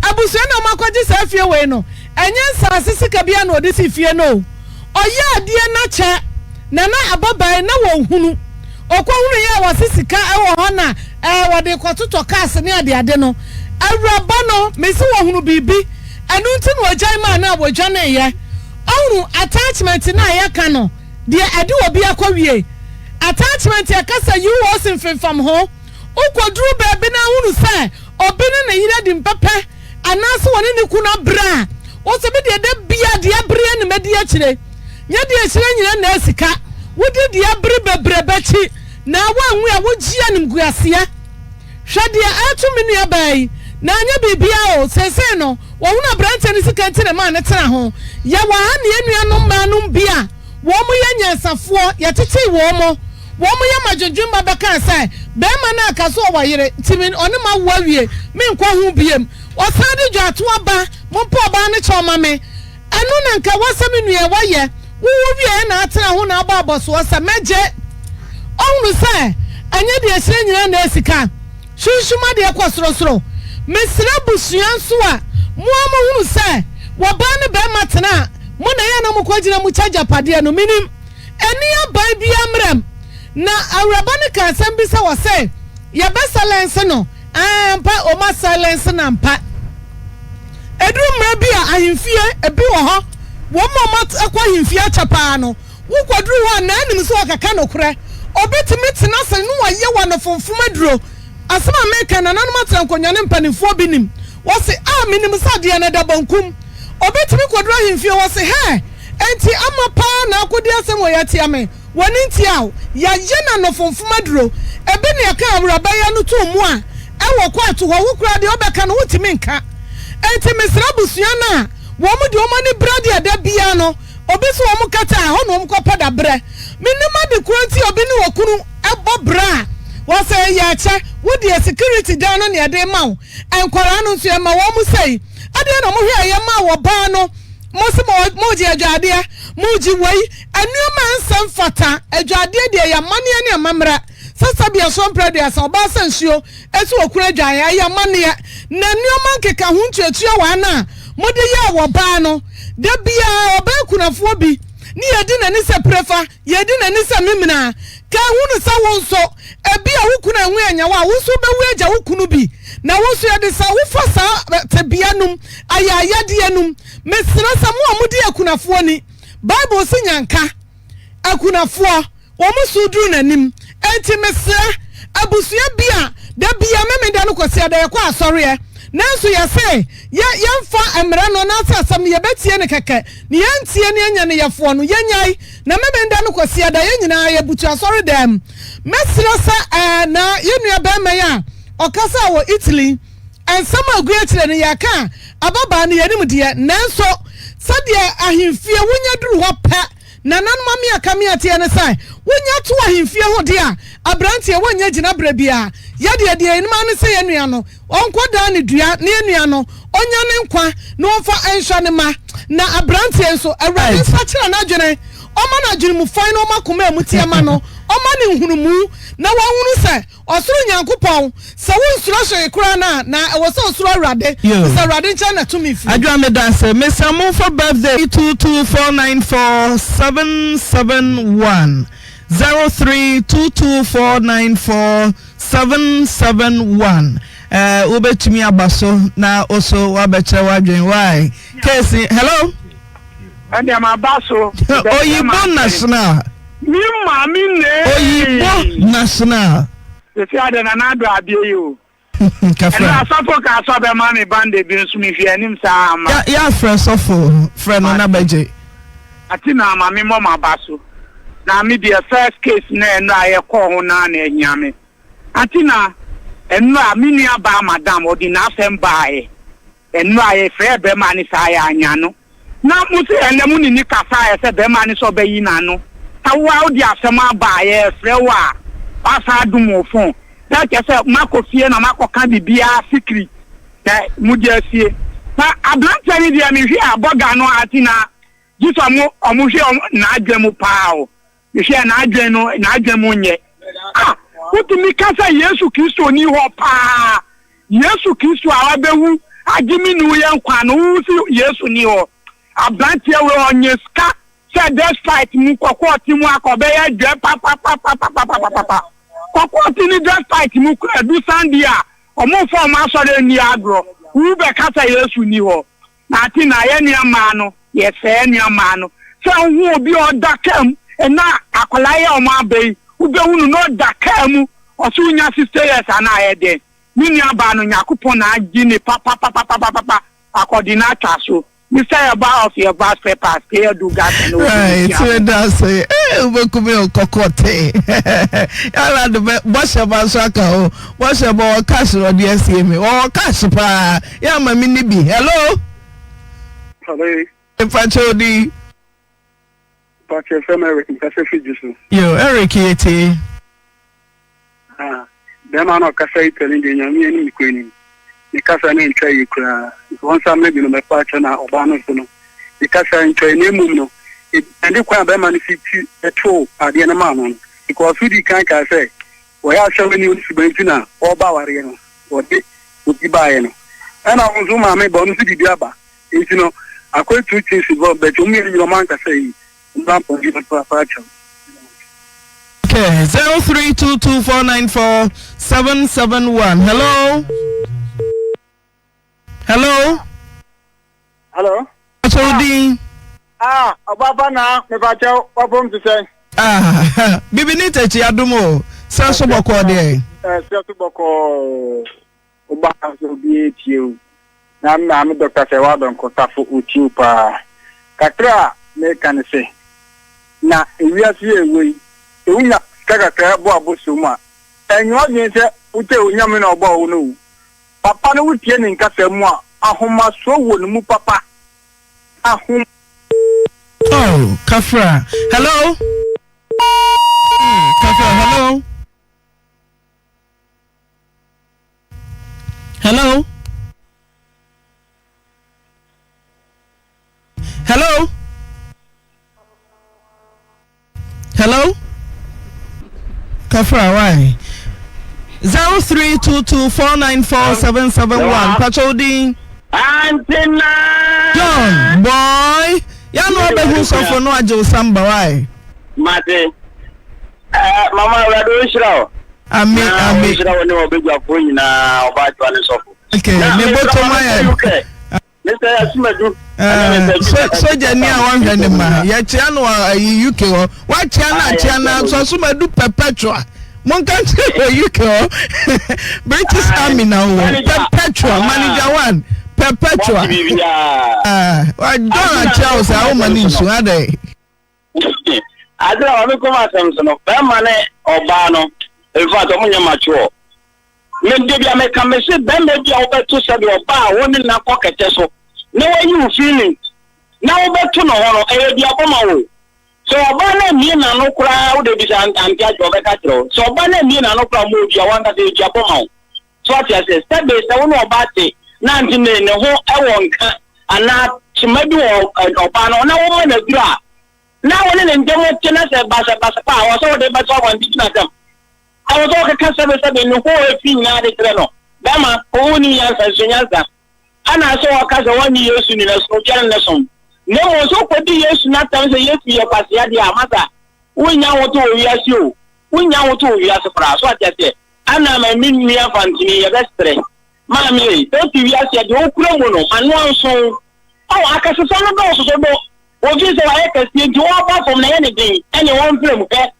abusua na makwaji sa efie we no enye sa sisika bia na odi si fie no oye adie na che nana ababai na wo hunu okwahunu ye wasisika ewo ho na wode kwatoto cars ne ade no awraba no mesi wo hunu bibi enu nti no agyan ma na wodwa na ye ohunu attachment na ye ka no de ade obi akwawie attachment ya kasa you was in from ho ukodru baby na hunu sai obi ne na yire di mpape anaso woni ne kuna bra wo se be de bia de abre ne medi akire nya de akire nyina na asika wodi de abre bebrebachi na wanwu a wogia nimguasia hwede atumi ne abai na anya bibia o sese no wo huna brante ne sika ntire ma ne tena ho ya wa ha ne anuanom manum bia wo mo ya nyansafo ya tete wo mo ya majonjumba beka sai be ma na aka so wa yire timi oni ma wawie me nkwa hu biem o sade dwato aba mo po ba ne choma me anu na nka wasami nua waye wo wie na atena ho na aba so sa meje onu say anye de ehire nyina na esika shunshuma de ekosoro mesra busuan so a mo hunu say wo ba ne be matena mo na ya na mo kwagina mu charger pade no minim eni aban bi amram na awraba ne ka asem bi say wo say ye be silence no ampa o ma silence na ampa edru mra bi a ahimfie ebi wo ho wo mo mat akwa ahimfie achapa no wo kwadru ho na anim so okaka no kure obetimi tena se no waye wa no fonfom aduro asema America na nanu matra nkonya ne mpanifo binim wo se minim sade na da bankum obetimi kwadru ahimfie wo se he enti amapa na akodi asem wo yati ame woni ntiaw ya ye na no fonfom aduro ebe ne aka awraba ya no to mu a ewo kwatu wo wukura de obeka no wutimi nka enti mesra busua na wo mu de o mani brade ada bia no obi so wo mu kata ho no mu kopada bre minima de kranti obi ni wakunu ebo bra wo say ya che wo de security down no ne de ma wo enkwara no nso e ma wo mu sei ade na mo hwe ye ma wo ba no mo se mo je adwade mo ji wei anuoma nsem fata adwade de ya mane ne amamra sasa bia SOMPATV asa oba sansuo esu okura adwan ya mane na anuoma nkeka ho ntuatua wa na mo de ya wo ba no de bia oba kunafo bi ni yedi na ni se prefa yedi na ni se mimina ka hunu sa wonso ebi a wukuna enwe anya wa wusu be weja wukunu bi na wusu yedi sa wufasa tebianum ayayade enum mesira sa mo amudi akunafo ni bible sinyanka akunafo wo musudru nanim enti mesira abusua bia da bia memeda no kwase da yakwa asore nanso ya say yemfa emra no na asasam ye betie ne keke ne yantie ne anya ne yefo no yenyai na memenda no kwase da yenyina ye butu asore dem mesira sa na yenua ba meya okasa wo Italy ensama aguachire ne yaka ababa ne yenim de nanso sade ahimfie wonya duru ho pa na nanmami akami atie ne sai wonya to ahimfie ho de a abrantie wonya gina bra bia yade de enima ne se yenua no onkoda ne dua ne yenua no onya ne nkwa no fa ensha ne ma na abrantie nso awrade sakira na adwene oma na adwene mu fan no makoma emutie ma no oma ne nhunumu na wahunu se osoro nyankopon se wo nsuro hwe kura na ewo se osoro awrade se awrade ncha na tumi fi adwa me danse mesamu for birthday 224947771 0322494771 ubetumi abaso na oso wabekere wadwen why case hello and am abaso oyibo national mi mami ne oyibo national se ade na na do abie yo kafra na asafo ka so be mami bande bi nso mi fi anim sa ama ya friend na beje ati na mami mo mabaso na me the first case na no aye call ho na na enyame ati na enu a mini aba madam odi na afem baaye enu aye fe be mani sa ya anya no na musi ene mu ni kasa ya se be mani so be yi na no tawa odi afem abaaye fe wa asa dumo fon na ke se makofie na makoka bibia secret na mudi asie na ablanta ni dia mi hwe aboga no ati na jiso omu hwe na adwemu paa Yeshe na adwemu nye utumi kasa Yesu Kristo ni ho pa Yesu Kristo awabewu agimi nu ye nkwa no usi Yesu ni ho abrantie we onye ska se despite mu kokoti mu akobe ya dwe pa kokoti ni despite mu edu sandia omo form asore ni agro ube kasa Yesu ni ho na ati na ye ni ama no ye se ni ama no se hu obi odakam na akolaya o ma be ubehunu no dakamu osunya 60 years ana ayede mini aba no yakopon na agine papa according so Mr. Aba of your bus papers here do gas no right so that's ubekumi okokote ala de bosha basaka o bosha bo cash ro de asiem o cash pa ya ma mini bi hello Infantodi FM Eric Kasefiji. Yo, Eric yeti. Them are not Kasai telling the young men Queen. The Casa name try you once I maybe no partner or Bano. The Casa and try name, and the quite man if you at all at the end of man because we can't say we are showing you to or Bawariano or they would be buying. And I was my bonus to the Diaba. It's I quite 2 things involved, but you mean your man can say, okay, 0322494771. Hello? Hello? Hello? What's your name? Ababana, me bacho, what to say? Bibinite Chiadumo, Sassoboko de. Sassoboko, Obama will be at you. I'm Dr. Sewadon Kotafu Utupa. Katra, me can say. Na, we are here, we not Kaka Bosuma. And you audience, Ute Yamin or Bono. Papa no would in Casamua, a homa so would move papa. A home. Oh, Kafra. Hello? Kafra, hello? Hello? Hello? Hello? Kafra, why? 0322494771. Patrolling. AUNTIE NAA. John, boy. Ya no be hu so for no ajo samba why? Mate. Mama rado shira. Ami. Shira woni obegwa fo nyina oba to ane so. Okay, me boto maya. Mr. Asumadu. So jani a wan hwe ne ma. Ya chia no UK ho. Wa chia na so Asumadu perpetual. Mon country UK ho. British Army now. Perpetual manager 1. Perpetual. Why don't Charles? How many so are they? I don't know. Come at them. So no, Bamane or Bano. In fact, I'm not mature. Maybe I make a message. Then maybe I'll bet to say your bar. One in a pocket. So no way you feeling. Now bet to no one. I be up on my own. So Bana me na no crowd. They be and catch over catro. So Bana me na no crowd. Move your one that they jump on. So what I say? Step by step. No about it. Nanti ne ho ewonka ana chimedu opano na wo na dura na woni ne ndemo tena se basa pa wo so de basa wan ditina dam awo so ka kasebe sebe ne ho efi nya de tre no dama oni ya sansunyanza ana so wa kasa wani Yesu ni na so kyan na so ne mo so kodi Yesu na tan se Yesu ye kwase ya de amasa wonya wo to wiase o wonya wo to wiase pra so atete ana ma minni afantini ye bestre Mami, don't you ask your Okromono, and one song. Oh, I can say no so do. What is the I can see to offer from anything, anyone film, okay?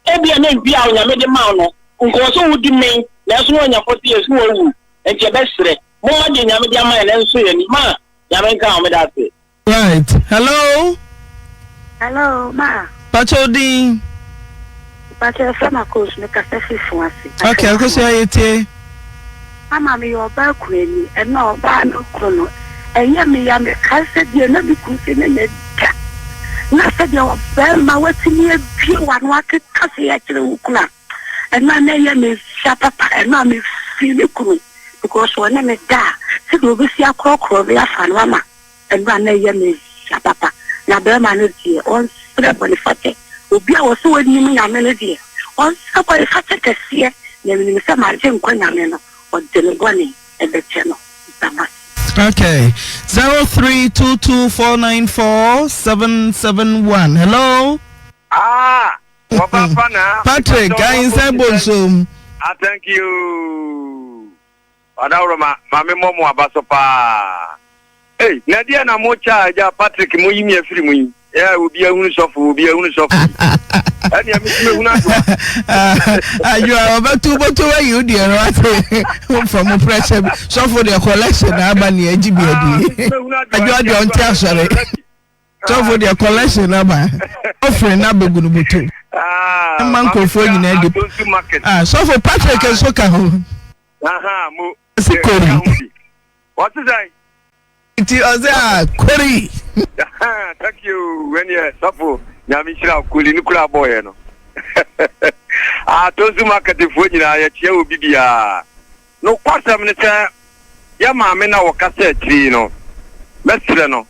Every name be out your middle mount. So would you mean there's one of 40 years old, and your best friend. More than your media man and so any man. Yamanka with that. Right. Hello? Hello, ma. Patrolling. Patrol from a course, make a session. Okay, I'll go say it. Mama me oba kwani e na oba no krono enye me ya me ka se de na bi ku se ne da na se de oba ma watini e bi wa no akeka se ya kire ukuna e na na ya me sha papa e na me fi me kuru because one me da se do bi sia krokro be afa no ma e na ya me sha papa na be ma no die on stre boni fate obi a wo so wani mi ya me no die on sa boni fate kese ne me se ma je nkwanya me no. Okay, 0322494771. Hello. Patrick, I inside Bonsum. Thank you. Adauroma, mami momo abasopa. Hey, Nadia na mocha ja Patrick mo yimi afiri mo yi. Yeah, obi ehunu sofu. And you are about to where you dear right from a pressure so for their collection abani GBD. I don't tell sorry. So for their collection offering number gunubutu. Man for you so for Patrick and Soka. What is that? It is Corey. Thank you. When you suffer. Nyamishira kuli nukula boy no. Tozu market fo nyina ya chia obi bia. No kwasam ne se ya maame na wo kasa tri no. Mesre no.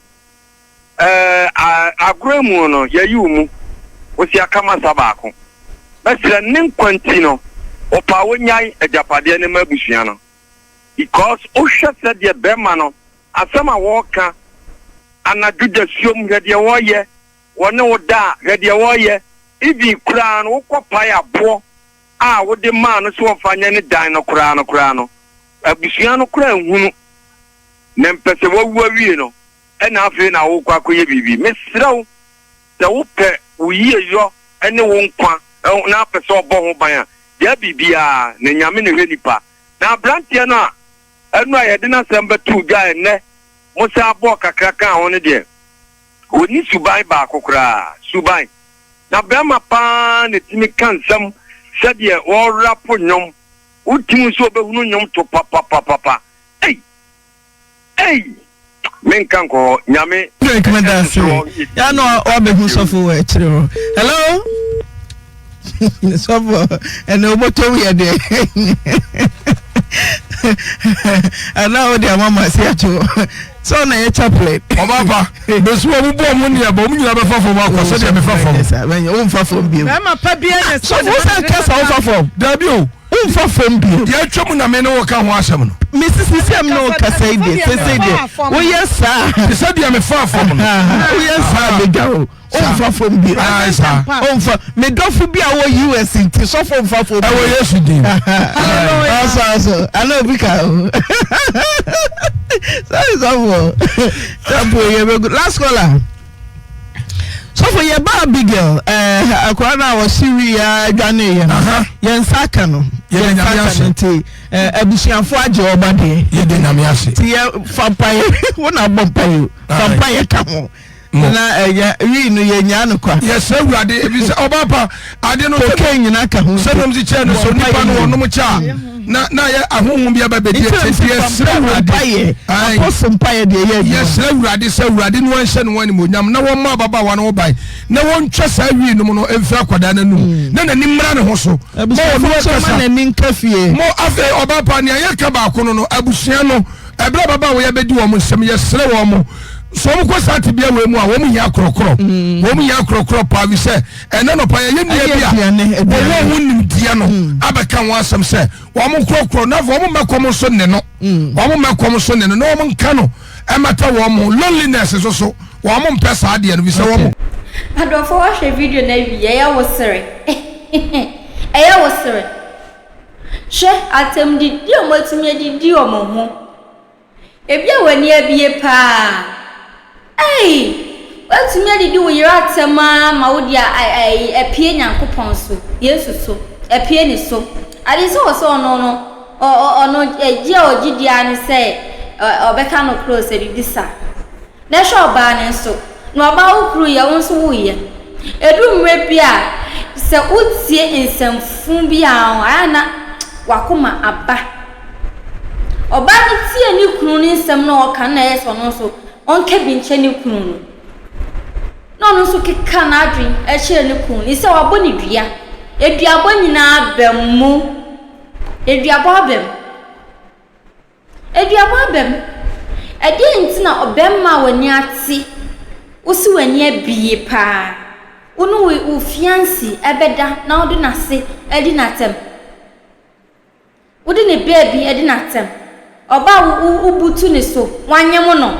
agremu no ya yumu osi akama sabako mesra nin kwantino opa wonyai ajapade ne mabusua no because o hwese de bema no asema woka anaduda suom hede woye wone woda hede woye ibi kura no wokopa ya bo wode ma no so wofanya ne dan no kura no abusua no kura hunu ne mpese wowu awie no ena afi na wo kwa koye bibi mesrawo da wo pe uyiye yo ene wo nkwa na pese obo ho ban ya bibia na nyame ne hwenipa na brantie no enu ayede na sembe tu guy ne musa abo kakraka ho ne de oni subai ba kokra subai na bema pa ne timi kansam sɛdeɛ wɔrapo nyom wotim so obehunu nyom to papa menka nkɔ nyame ya no obehu sɔfo wɔ akyire hɔ hello sɔfo ɛna oboto yɛ de ana o de mama si ato so na ye chaplain obaba besu obu bo mu ne ba mu nyina be fafo ma ko so de me fafo ben o fafo bi ma pa bia ne so wo kasa o fafo da bi o fafo bi de atwam na me ne wo ka ho asem no Mrs. Sam no kasa ide say de o yesa se de me fafo no o yesa be gawo o fafo bi o fa me dofo bi a wo US nti so fo fafo bi e wo Yesu din so I bi ka so last caller. So for your big girl, akwana was Syria Ghanaian. Yensaka no. Yensaka abusianfo aje obade. Ye de na me ase. Ti fampaye, wona bompaye. Fampaye ka ho. Na wi no ye nya no kwa. Yes, awurade ebi se obapa ade no ko nyina ka ho. Senom si che no so nipa no wonom cha. Na ye ahonhom bia ba be die yes awurade. Apostle paye de ye. Yes awurade se awurade no anhye no wani monyam na won ma baba wa no bai. Na won twa sa wi no no emfi akwada na num. Na nani mmra ne ho so. Mo no kasa na nin kafie. Mo afi obapa ne ye ka ba ko no abusua no ebra baba wo ye bedi wo mo nsem ye sere wo mo so mo ko sati bia we mu a wo mu ya krokro wo mu ya krokro pa wi se ene no pa ye nia bia wo wo nim dia no abeka wo asem se wo mo krokro na wo mo makom so ne no wo mo makom so ne no no mo nka no e mata wo mo loneliness so wo mo mpesa ade no wi se wo mo adofo wa hwe video na wi ya wo sere eya wo sere she atem di o mo timi di o mo ho ebia wani abie pa what me di wo yira tema ma wo dia apie nyankopon so yesu so apie ni so ade so no egia ogidia ni say obeka no close e bisa na sho ba ni so no ba wo kru ye won so wo ye edu mre bia se utie nsamfu bia ana wakoma aba oba ni tie ni kunu ni nsam na o kan na yeso no so onke bi nche ni kunu no so keka na adwen e chere ni kunu ni se wabo ni dua eduabo nyina abemu eduabo abem edi ntina obemma wani ati usi wani abie pa unu u fiancé ebeda na odi na se edi na tem odi ne baby edi na tem oba ubutu ni so wanyem no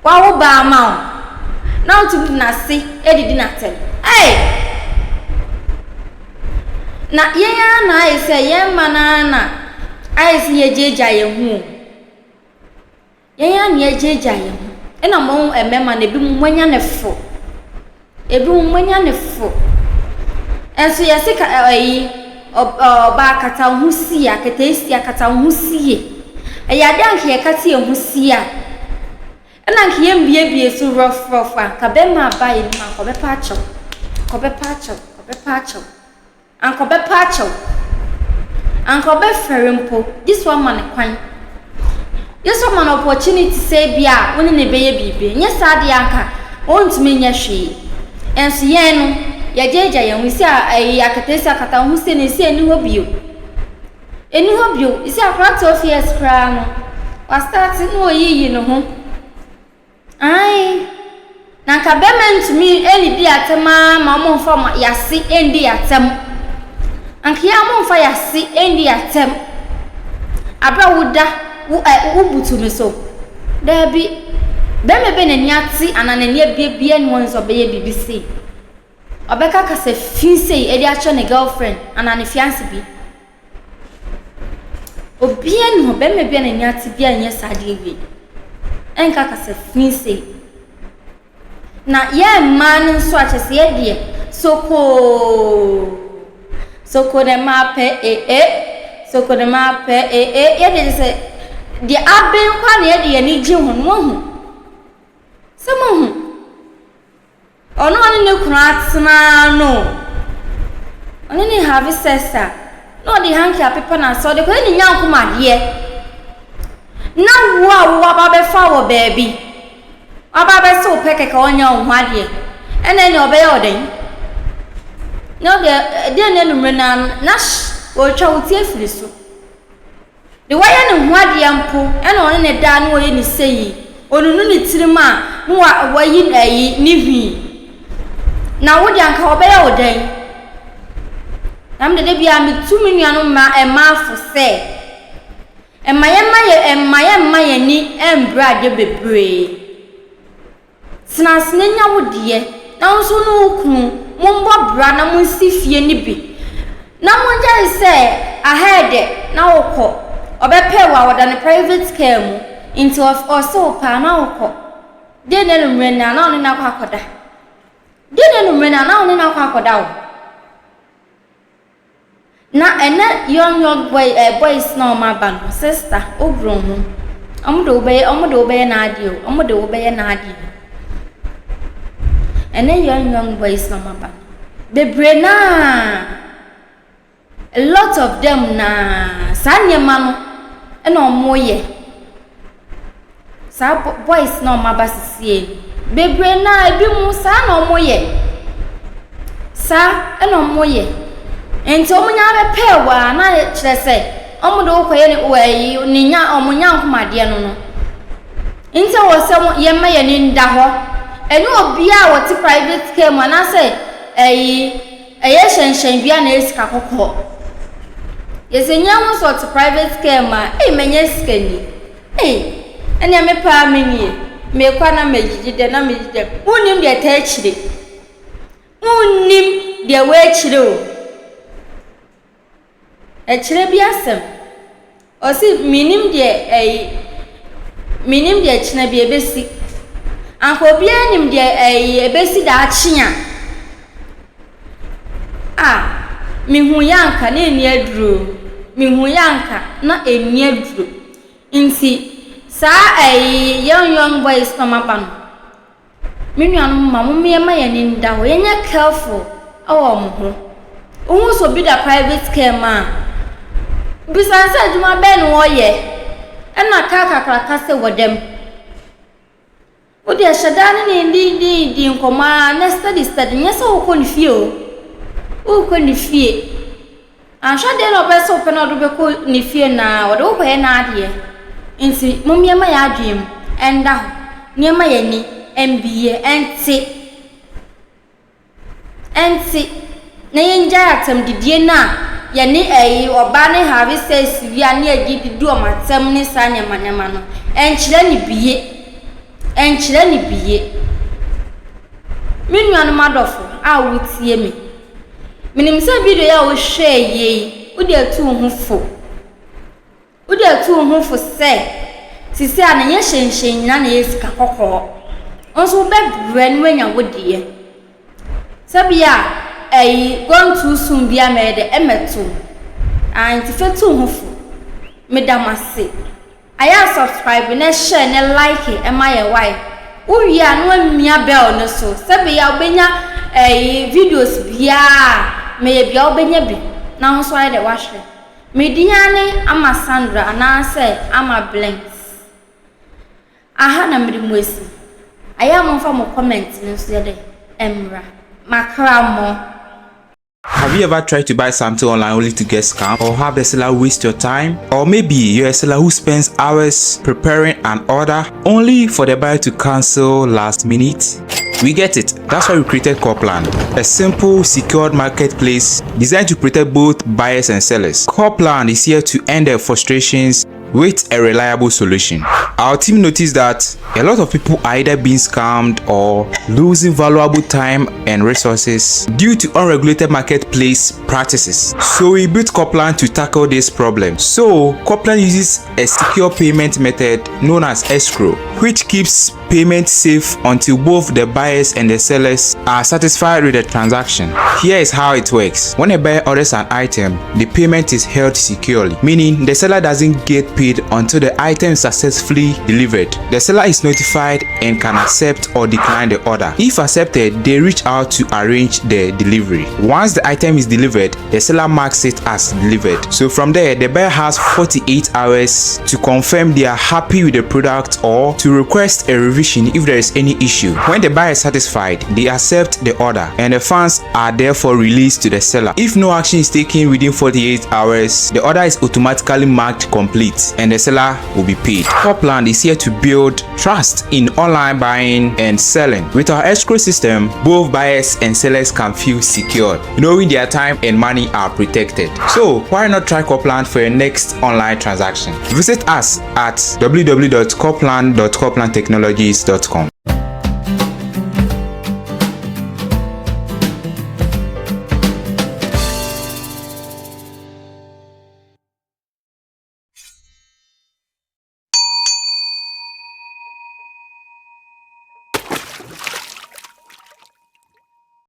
wa wo ba ma o na utu na se edi na tem na yenya na ise yemma na aisi yejeja ye hu yenya na yejeja ye hu ena mo emema na ebi mwanya ne fo enso yesika oba kata husi ya kata esi kata husi ya de anke kata ye husi ya ena anke ye mbie so rough anka be ma ba ye ma ko be pacho anko be ferempo this one man kwan this one man opportunity say bia woni ne be ye bibe nye sade anka ontumi nya hwe enso ye no ya jeja ye nwisi akatesi akata husi ne si eni hobio isi akrata office kra no wa start no yiyi no ho ai na nka bement mi eni di atema ma mo mfa ma yase endi atem anka ya mo mfa yase endi atem abra wuda wo butu me so da bi beme be na niati anana ne bia ni won so be ye BBC obeka ka se finse edi a cho ne girlfriend anana fiance bi obia ni ho beme be na niati bia nye sade wi enka ka se finse na ye man so a chese ye die soko de mape soko de mape ye de se de aben kwa na ye de ni gye ho no hu sama hu ono ne kunu atena no ono ne have sesa no de hanki apepa na so de ko ni nyankoma de na wo ba be fa wo baby aba be so peke ka onya ohwa de ene ne obe yoden no de ne numre na o twa uti afiri so de waya ne hwa de ampo ene one ne da na oye ni seyi onunu ni tirima no wayi ni hwi na wo de anka obe yoden nam de bia mi tumi nuanu ma emafu se emaye ni embra de bebre sinasine nya wodie na nso no okun mombo bra na monsifie ni bi na monja se ahead na wokọ obepewa woda ne private care mu into of also pa na wokọ de ne numre na oni na kwa akoda de ne numre na oni na kwa akoda wo na ene young boys na ma ban sister obro hu omodo obeye na ade o omodo obeye na ade ene young boys na ma ban bebre na a lot of them na sanyema no ene omoye sa boys na ma basisie bebre na ebi mu sa na omoye sa ene omoye enti omunya be pewa na kire se omudo okoye ni weyi ninya omunya nkomade no enti wo se ye ma ye ni nda ho eni obi a woti private care mo na se eye hyenhyen bia na esika kokko yesenya wo so to private care ma menye skani eni me pa menie me kwa na megide na megide unim de ta chire unim de we chire o echire biasem osi minim de china bi ebesi anko bia nim de ebesi da achia mihu yanka na eni aduro mihu yanka na eni aduro nti sa young boys come up an minu anu mamu me ma ye ni nda ho yenye careful awo mo ho ohun so bi da private care ma bisanse aduma be no wo ye ena kakra se wodem odi ashada ni ndi nkoma na study nyesa wo ko ni fie o ko ni fie ashade no be so pe no do be ko ni fie na wo do ko ye na ade nti mumiema ya adwem enda ho niema ye ni MBA enti na yenja atem didie na ye ni oba ne have says wi ani agidi du o matem ni sa nyama no enkyere ni biye minu anu madofo a wutie mi minim se video ya wo hwe ye udi atu hu fo se sisi ana ye hyenhyen na yesika kokko onso be brand wanya wodie sabia going too soon bia mede emeto anti fetu hu fo medamase aya subscribe na share na like e ma ye why uwia no amia bell no so sabia obenya videos bia me ye bia obenya bi na ho so aye de wahwe mediane ama Sandra anase ama Blinks aha na mrimwesi aya monfa mo comment nso de emra makramo. Have you ever tried to buy something online only to get scammed, or have the seller waste your time? Or maybe you're a seller who spends hours preparing an order only for the buyer to cancel last minute? We get it. That's why we created Copland, a simple, secured marketplace designed to protect both buyers and sellers. Copland is here to end their frustrations with a reliable solution. Our team noticed that a lot of people are either being scammed or losing valuable time and resources due to unregulated marketplace practices. So we built Copland to tackle this problem. So Copland uses a secure payment method known as escrow, which keeps payment safe until both the buyers and the sellers are satisfied with the transaction. Here is how it works. When a buyer orders an item, the payment is held securely, meaning the seller doesn't get paid until the item is successfully delivered. The seller is notified and can accept or decline the order. If accepted, they reach out to arrange the delivery. Once the item is delivered, the seller marks it as delivered. So from there, the buyer has 48 hours to confirm they are happy with the product or to request a revision if there is any issue. When the buyer is satisfied, they accept the order and the funds are therefore released to the seller. If no action is taken within 48 hours, the order is automatically marked complete and the seller will be paid. Copland is here to build trust in online buying and selling. With our escrow system, both buyers and sellers can feel secure, knowing their time and money are protected. So why not try Copland for your next online transaction? Visit us at www.copland.coplandtechnologies.com.